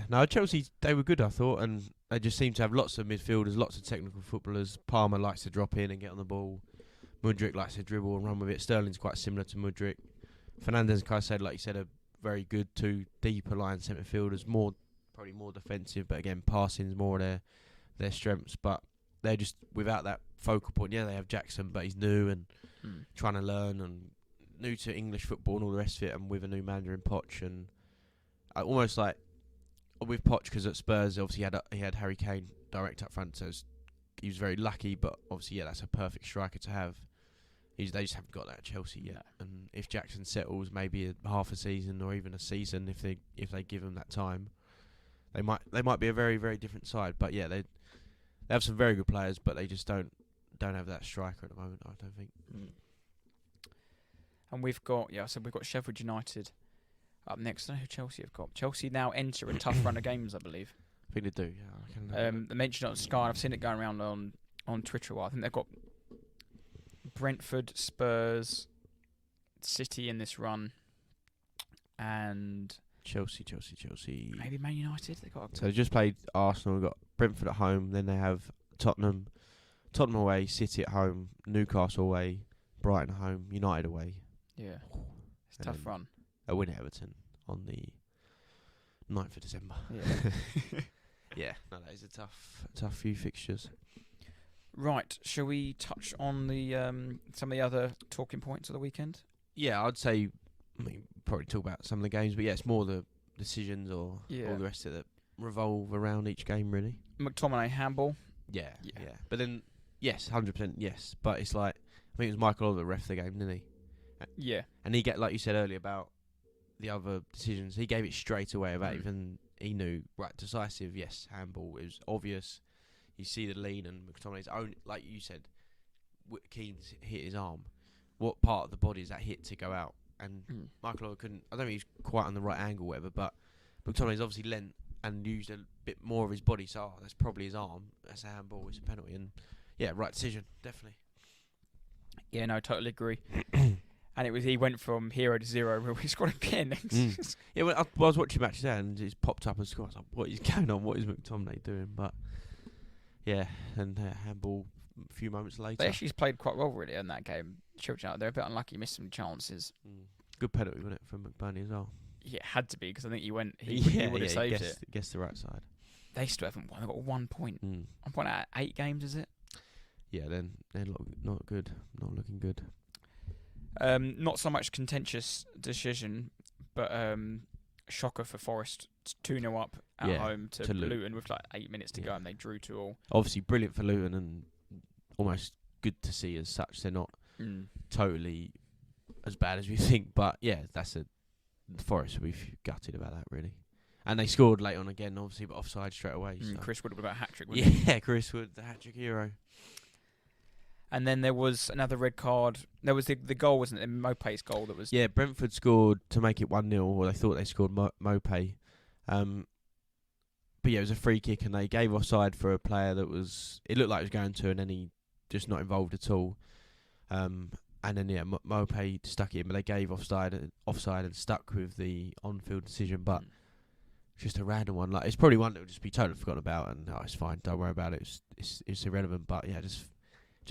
No, Chelsea, they were good, I thought, and they just seem to have lots of midfielders, lots of technical footballers. Palmer likes to drop in and get on the ball. Mudryk likes to dribble and run with it. Sterling's quite similar to Mudryk. Fernandes and Caicedo, like you said, are very good. 2 deeper line centre fielders, probably more defensive, but again, passing's more their strengths. But they're just without that focal point. Yeah, they have Jackson, but he's new and trying to learn and new to English football and all the rest of it, and with a new manager in Poch, and almost like with Poch, because at Spurs obviously he had Harry Kane direct up front, so he was very lucky. But obviously, that's a perfect striker to have. They just haven't got that at Chelsea yet. And if Jackson settles, maybe half a season or even a season, if they give him that time, they might be a very, very different side. But yeah, they have some very good players, but they just don't have that striker at the moment, I don't think. And we've got Sheffield United up next. I don't know who Chelsea have got. Chelsea now enter a tough run of games, I believe. I think they do, yeah. They mentioned it on Sky, and I've seen it going around on Twitter a while. I think they've got Brentford, Spurs, City in this run, and Chelsea. Maybe Man United. So they just played Arsenal. They've got Brentford at home. Then they have Tottenham away, City at home, Newcastle away, Brighton at home, United away. Yeah, it's a tough run. A win at Everton on the 9th of December. Yeah. That is a tough few fixtures. Right, shall we touch on the some of the other talking points of the weekend? Yeah, I'd say, probably talk about some of the games, but it's more the decisions or all the rest of it that revolve around each game, really. McTominay handball. Yeah. But then, yes, 100%, yes. But it's like, I think it was Michael Oliver ref the game, didn't he? Yeah. And he like you said earlier about the other decisions, he gave it straight away about even, he knew, right, decisive, yes, handball. It was obvious. You see the lean and McTominay's own, like you said, Keane's hit his arm. What part of the body is that hit to go out? And Michael Oliver couldn't, I don't think he was quite on the right angle or whatever, but McTominay's obviously leant and used a bit more of his body, so that's probably his arm. That's a handball, it's a penalty, and right decision, definitely. Yeah, no, totally agree. And he went from 0 to 0 where we scored again. Yeah, I was watching matches there and he's popped up and scored. I was like, what is going on? What is McTominay doing? But yeah, and handball a few moments later. They actually played quite well really in that game. They're a bit unlucky, missed some chances. Good penalty, wasn't it, from McBurney as well? Yeah, it had to be because I think he would have saved it. Guessed the right side. They still haven't won. They've got 1 point. 1 point out of 8 games, is it? Yeah, then they're not good. Not looking good. Not so much contentious decision, but shocker for Forest. 2-0 up at home to Luton with like 8 minutes to go, and they drew 2-2. Obviously brilliant for Luton and almost good to see as such. They're not totally as bad as we think, but yeah, Forest will be gutted about that really. And they scored late on again, obviously, but offside straight away. So. Chris Wood would have got a hat-trick, wouldn't he? Yeah, Chris Wood, the hat-trick hero. And then there was another red card. There was the goal, wasn't it? Mopé's goal that was... Yeah, Brentford scored to make it 1-0, or they thought they scored Mopé. But yeah, it was a free kick, and they gave offside for a player that was... It looked like it was going to, and then he just not involved at all. And then, Mopé stuck it in, but they gave offside and stuck with the on-field decision, but... Just a random one. Like, it's probably one that would just be totally forgotten about, and it's fine, don't worry about it. It's irrelevant, but yeah, just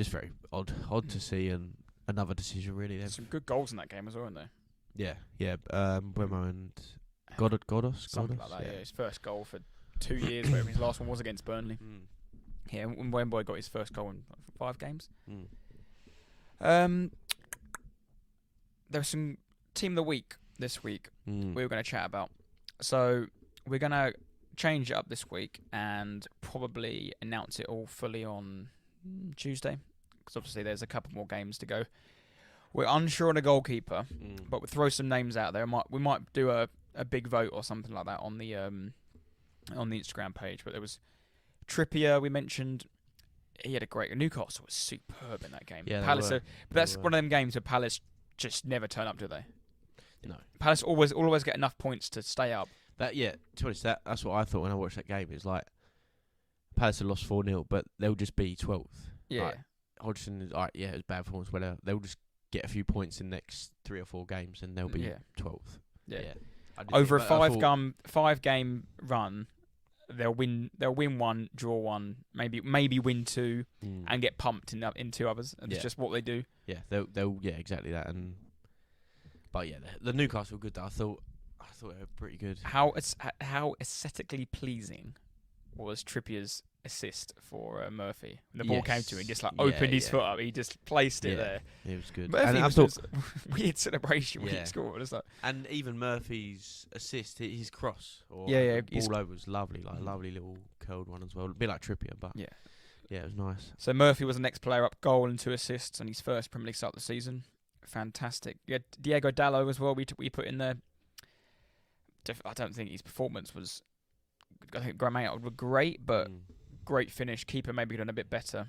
very odd to see, and another decision really. Some good goals in that game as well, weren't there? Yeah. Buemo and Godos, something like that. Yeah, his first goal for 2 years. Whatever his last one was against Burnley. Yeah, when Wemboy got his first goal in 5 games. there's some team of the week this week Mm. we were going to chat about. So we're going to change it up this week and probably announce it all fully on Tuesday, because obviously there's a couple more games to go. We're unsure on a goalkeeper, but we'll throw some names out there. We might do a big vote or something like that on the Instagram page. But there was Trippier, we mentioned. He had a great... Newcastle was superb in that game. Yeah, Palace, but that's one of them games where Palace just never turn up, do they? No. Palace always get enough points to stay up. To be honest, that's what I thought when I watched that game. It's like Palace have lost 4-0, but they'll just be 12th. Yeah. Like, Hodgson is it was bad performance, whatever. They'll just get a few points in the next 3 or 4 games, and they'll be 12th. Yeah. I did Over a think- I thought- 5-game run, they'll win 1, draw 1, maybe win 2, and get pumped in 2 others. And it's just what they do. Yeah, they'll exactly that. But yeah, the Newcastle were good. Though. I thought they were pretty good. How aesthetically pleasing was Trippier's assist for Murphy? When the ball came to him, he just opened his foot up. He just placed it there. It was good. Murphy and I thought weird celebration when he scored. It's like, and even Murphy's assist, his cross or ball over was lovely, like a lovely little curled one as well. A bit like Trippier, but yeah, it was nice. So Murphy was the next player up, goal and 2 assists on his first Premier League start of the season. Fantastic. Yeah, Diego Dallo as well. We put in there. I don't think his performance was. I think Graham were great, but great finish. Keeper maybe done a bit better,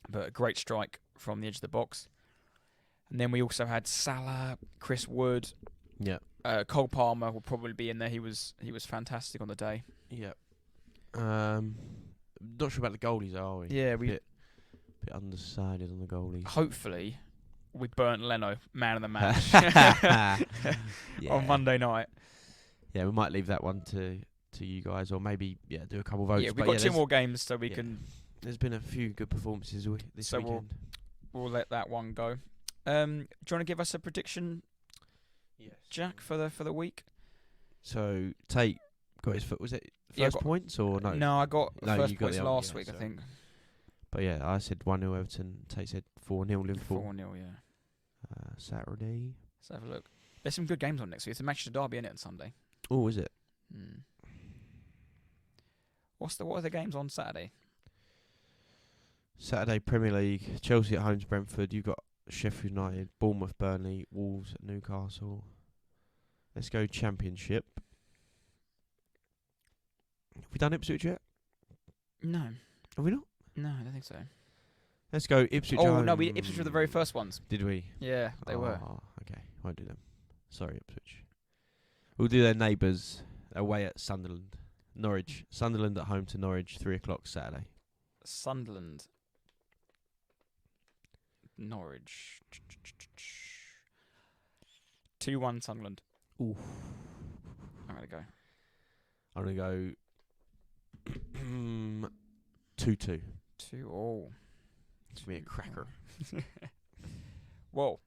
but a great strike from the edge of the box. And then we also had Salah, Chris Wood. Yeah. Cole Palmer will probably be in there. He was fantastic on the day. Yeah. Not sure about the goalies, are we? Yeah, bit undecided on the goalies. Hopefully, we burnt Leno, man of the match, on Monday night. Yeah, we might leave that one to you guys, or maybe do a couple of votes. Yeah, we've got 2 more games, so we can. There's been a few good performances this weekend. We'll let that one go. Do you want to give us a prediction, Jack, for the week? So Tate got his was it first points or no? No, I got first points last week, I think. But yeah, I said 1-0 Everton. Tate said 4-0 Liverpool. 4-0, yeah. Saturday. Let's have a look. There's some good games on next week. It's a Manchester Derby, isn't it, on Sunday? Oh, is it? What are the games on Saturday? Saturday Premier League. Chelsea at home to Brentford. You've got Sheffield United, Bournemouth, Burnley, Wolves at Newcastle. Let's go Championship. Have we done Ipswich yet? No. Have we not? No, I don't think so. Let's go Ipswich. Oh, no, Ipswich were the very first ones. Did we? Yeah, they were. Okay, won't do them. Sorry, Ipswich. We'll do their neighbours away at Sunderland. Norwich. Sunderland at home to Norwich, 3 o'clock Saturday. Sunderland. Norwich. 2-1 Sunderland. Ooh. I'm going to go. I'm going to go 2-2. 2-2. It's going to be a cracker. Well,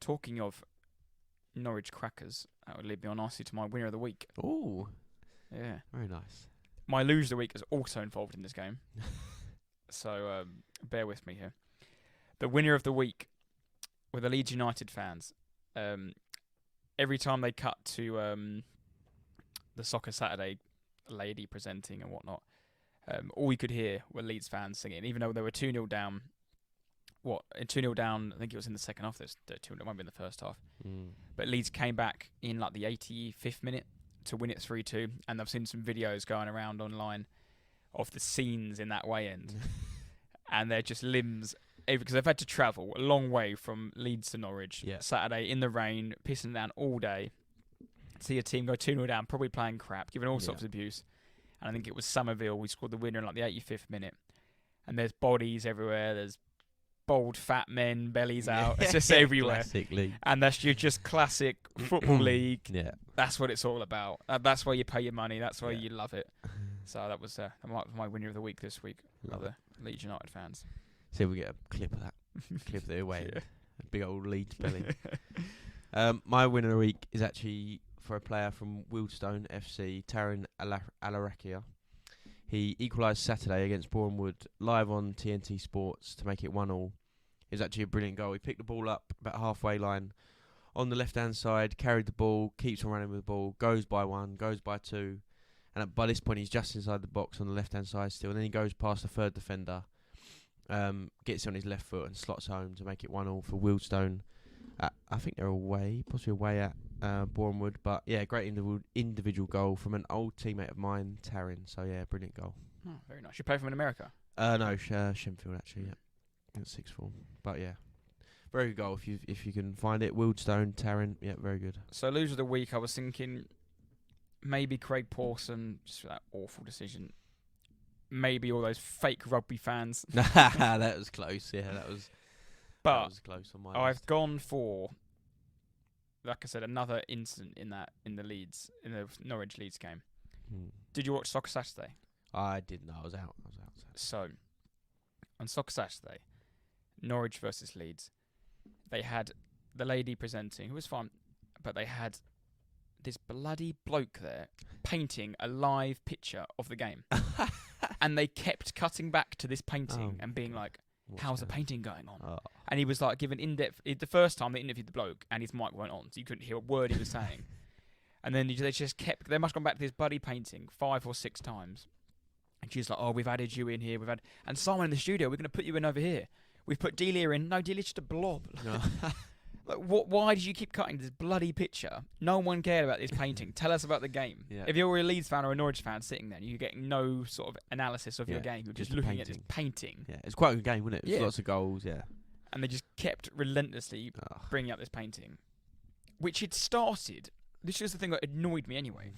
talking of Norwich crackers, that would lead me on nicely to my winner of the week. Oh. Yeah. Very nice. My loser of the week is also involved in this game. So bear with me here. The winner of the week were the Leeds United fans. Every time they cut to the Soccer Saturday lady presenting and whatnot, all you could hear were Leeds fans singing, even though they were 2-0 down. 2-0 down, I think it was in the second half. There's 2-0, it might be in the first half. But Leeds came back in like the 85th minute to win it 3-2. And I've seen some videos going around online of the scenes in that way end. And they're just limbs, because they've had to travel a long way from Leeds to Norwich Saturday in the rain, pissing down all day. See a team go 2-0 down, probably playing crap, giving all sorts of abuse. And I think it was Somerville. We scored the winner in like the 85th minute. And there's bodies everywhere. There's bald fat men, bellies out. It's just everywhere. Classic league. And that's your just classic football league. Yeah. That's what it's all about. That's where you pay your money. That's where you love it. So that was my winner of the week this week. Love the Leeds United fans. See if we get a clip of that. Clip of the away. Yeah. A big old Leeds belly. My winner of the week is actually for a player from Wealdstone FC, Taran Alarakia. He equalised Saturday against Bournemouth live on TNT Sports to make it 1-1 It was actually a brilliant goal. He picked the ball up about halfway line on the left-hand side, carried the ball, keeps on running with the ball, goes by one, goes by two, and by this point he's just inside the box on the left-hand side still, and then he goes past the third defender, gets on his left foot and slots home to make it 1-1 for Wealdstone. I think they're away, possibly away at Bournemouth, but yeah, great individual goal from an old teammate of mine, Taryn. So yeah, brilliant goal. Oh, very nice. You play from in America? No, Shenfield actually. Yeah, in sixth form. But yeah, very good goal if you can find it. Wealdstone, Taryn. Yeah, very good. So loser of the week, I was thinking maybe Craig Pawson, just for that awful decision. Maybe all those fake rugby fans. That was close. Yeah, that was. But that was close on my I've list. gone for, like I said, another incident in the Norwich Leeds game. Did you watch Soccer Saturday? I didn't. I was out. So, on Soccer Saturday, Norwich versus Leeds, they had the lady presenting, who was fine, but they had this bloody bloke there painting a live picture of the game. And they kept cutting back to this painting and being like, how's the painting going on? Oh. And he was like giving in-depth. The first time they interviewed the bloke and his mic went on, so you couldn't hear a word he was saying. And then they just kept. They must have gone back to this bloody painting 5 or 6 times. And she's like, "Oh, we've added you in here. And someone in the studio. We're going to put you in over here. We've put Delia in. No, Delia's just a blob." Like, why did you keep cutting this bloody picture? No one cared about this painting. Tell us about the game. Yeah. If you're a Leeds fan or a Norwich fan sitting there, you're getting no sort of analysis of your game. You're just looking at this painting. Yeah, it's quite a good game, wasn't it? Yeah. Lots of goals, yeah. And they just kept relentlessly bringing up this painting, which had started. This was the thing that annoyed me anyway.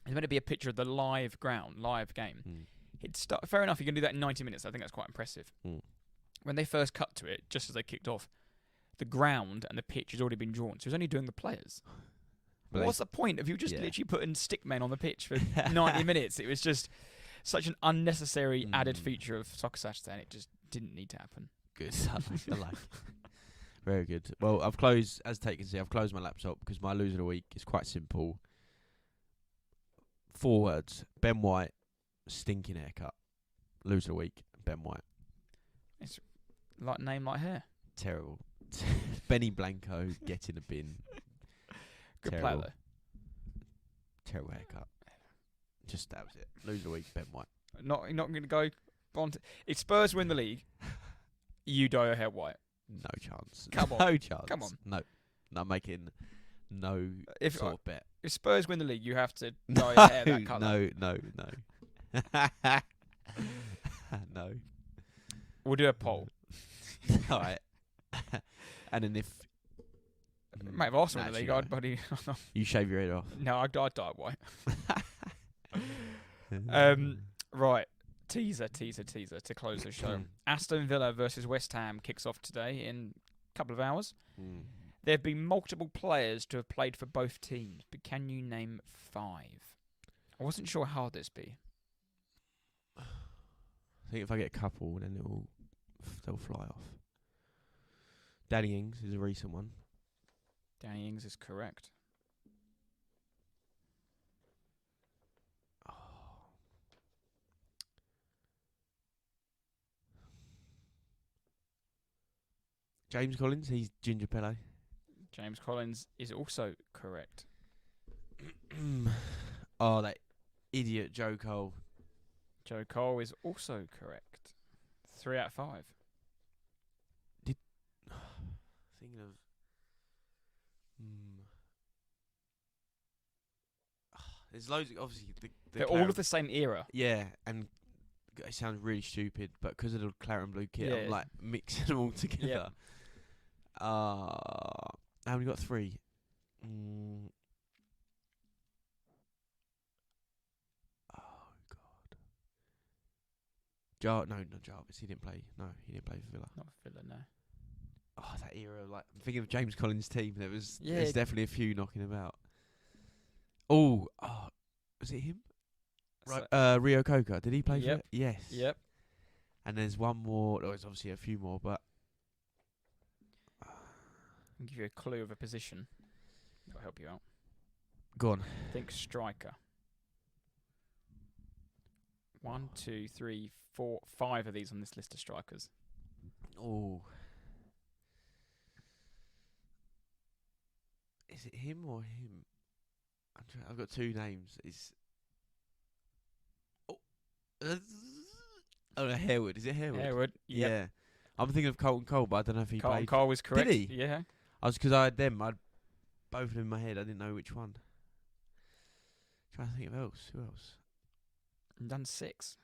It's meant to be a picture of the live game. Fair enough, you can do that in 90 minutes. I think that's quite impressive. When they first cut to it, just as they kicked off, the ground and the pitch has already been drawn, so he was only doing the players. What's the point of you just literally putting stickmen on the pitch for 90 minutes? It was just such an unnecessary added feature of Soccer Saturday, and it just didn't need to happen. Good stuff. I like it. Very good. Well, I've closed my laptop because my loser of the week is quite simple. 4 words. Ben White, stinking haircut. Loser of the week, Ben White. It's like name like hair. Terrible. Benny Blanco, get in the bin. Good player though. Terrible haircut. Just that was it. Loser of the week, Ben White. Not going to go on. If Spurs win the league, you dye your hair white. No chance. Come on. No chance. Come on. No. Not making no sort of bet. If Spurs win the league, you have to dye your hair that colour. No. No. We'll do a poll. All right. And then if Mate, if Arsenal win the league, I'd buddy. You shave your head off. No, I'd dye it white. Right. Teaser to close the show. Aston Villa versus West Ham kicks off today in a couple of hours. There have been multiple players to have played for both teams, but can you name 5? I wasn't sure how hard this be. I think if I get a couple, then they'll fly off. Danny Ings is a recent one. Danny Ings is correct. James Collins, he's Ginger Pele. James Collins is also correct. Oh, that idiot Joe Cole. Joe Cole is also correct. 3 out of 5. Thinking of... There's loads of... Obviously, they're all of the same era. Yeah, and it sounds really stupid, but because of the claret and blue kit, I'm like mixing them all together. Yep. How many got 3? Oh God. Not Jarvis. He didn't play. No, he didn't play for Villa. Not for Villa, no. Oh, that era. Like, I'm thinking of James Collins' team. There's definitely a few knocking about. Oh, was it him? Right. Rio Coca. Did he play for it? Yes. Yep. And there's one more. Oh, there's obviously a few more, but. I'll give you a clue of a position. That'll help you out. Go on. Think striker. 1, 2, 3, 4, 5 of these on this list of strikers. Oh. Is it him or him? I've got two names. Oh, no, Harewood. Is it Harewood? Harewood. Yep. Yeah. I'm thinking of Colton Cole, but I don't know if he Colton played. Cole was correct. Did he? Yeah. Because I had them. I'd both of them in my head. I didn't know which one. Trying to think of else. Who else? And done 6.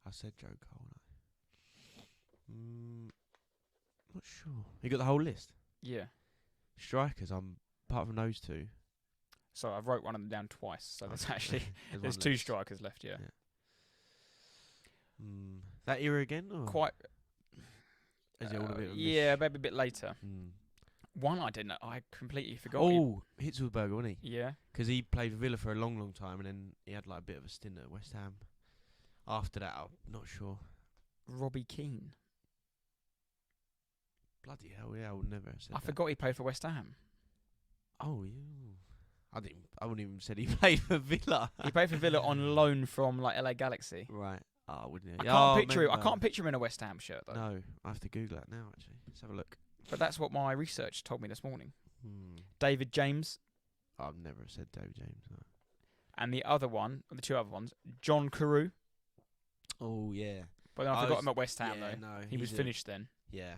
I said Joe Cole. Not sure. You got the whole list? Yeah. Strikers. Apart from those two. So I wrote one of them down twice. So there's actually there's 2 strikers left. Yeah. That era again? Or? Quite. Is it all a bit? Yeah, maybe a bit later. One I didn't. I completely forgot. Hitzelsberger, wasn't he? Yeah. Because he played for Villa for a long, long time, and then he had like a bit of a stint at West Ham. After that, I'm not sure. Robbie Keane. Bloody hell! Yeah, I would never have said. I forgot he played for West Ham. Oh, yeah. I wouldn't even said he played for Villa. He played for Villa on loan from like LA Galaxy. Right. Oh, wouldn't I can't picture him in a West Ham shirt though. No, I have to Google that now. Actually, let's have a look. But that's what my research told me this morning. David James. I've never said David James. No. And the other one, or the 2 other ones, John Carew. Oh yeah. But then I forgot him at West Ham though. No, he was finished then. Yeah,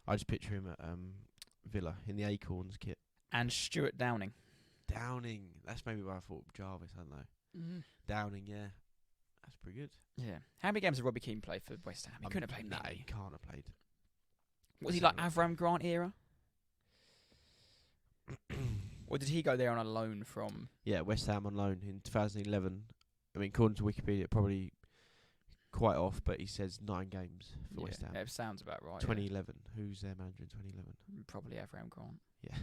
I just picture him at Villa in the Acorns kit. And Stuart Downing. Downing. That's maybe why I thought Jarvis. I don't know. Downing. Yeah. That's pretty good. Yeah. How many games did Robbie Keane play for West Ham? He couldn't have played many. many. He can't have played. Was he like Avram Grant era? Or did he go there on a loan from... Yeah, West Ham on loan in 2011. I mean, according to Wikipedia, probably quite off, but he says 9 games for West Ham. Yeah, it sounds about right. 2011. Yeah. Who's their manager in 2011? Probably Avram Grant. Yeah.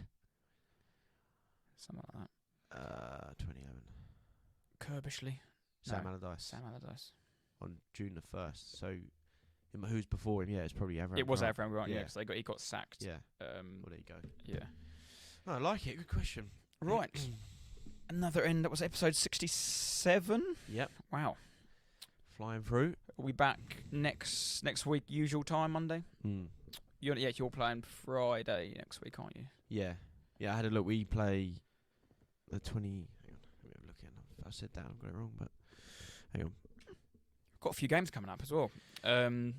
Something like that. 2011. Kirbishley. Sam Allardyce. Sam Allardyce. On June the 1st. So, who's before him? Yeah, it's probably Avram Grant. It was Avram Grant, yeah, because he got sacked. Yeah. Well, there you go. Yeah. Oh, I like it. Good question. Right. Another end. That was episode 67. Yep. Wow. Flying through. We'll be back next week, usual time, Monday. You're playing Friday next week, aren't you? Yeah. Yeah, I had a look. We play the 20... Hang on. Let me have a look again. I said that. I've got it wrong, but... Hang on. Got a few games coming up as well. I'm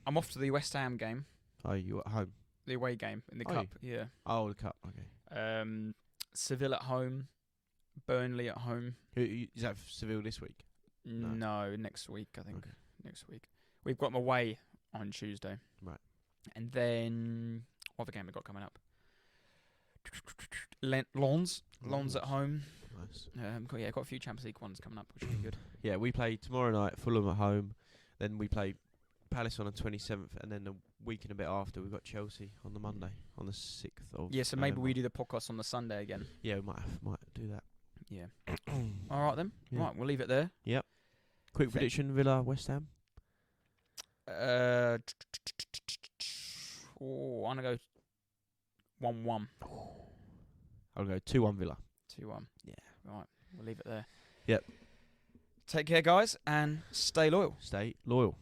off to the West Ham game. Oh, you at home? The away game in the Cup, yeah. Oh, the Cup, okay. Seville at home. Burnley at home. Is that for Seville this week? No, next week, I think. Okay. Next week. We've got them away on Tuesday. Right. And then, what other game we got coming up? Lens at home. Nice. Got a few Champions League ones coming up, which will be good. Yeah, we play tomorrow night, Fulham at home. Then we play Palace on the 27th, and then a week and a bit after, we've got Chelsea on the Monday, on the 6th of Yeah, so maybe we do the podcast on the Sunday again. Yeah, we might do that. Yeah. All right, then. Yeah. Right, we'll leave it there. Yep. Quick prediction, Villa, West Ham? I'm going to go 1-1. I'll go 2-1 Villa. 2-1. Yeah. Right, we'll leave it there. Yep. Take care, guys, and stay loyal. Stay loyal.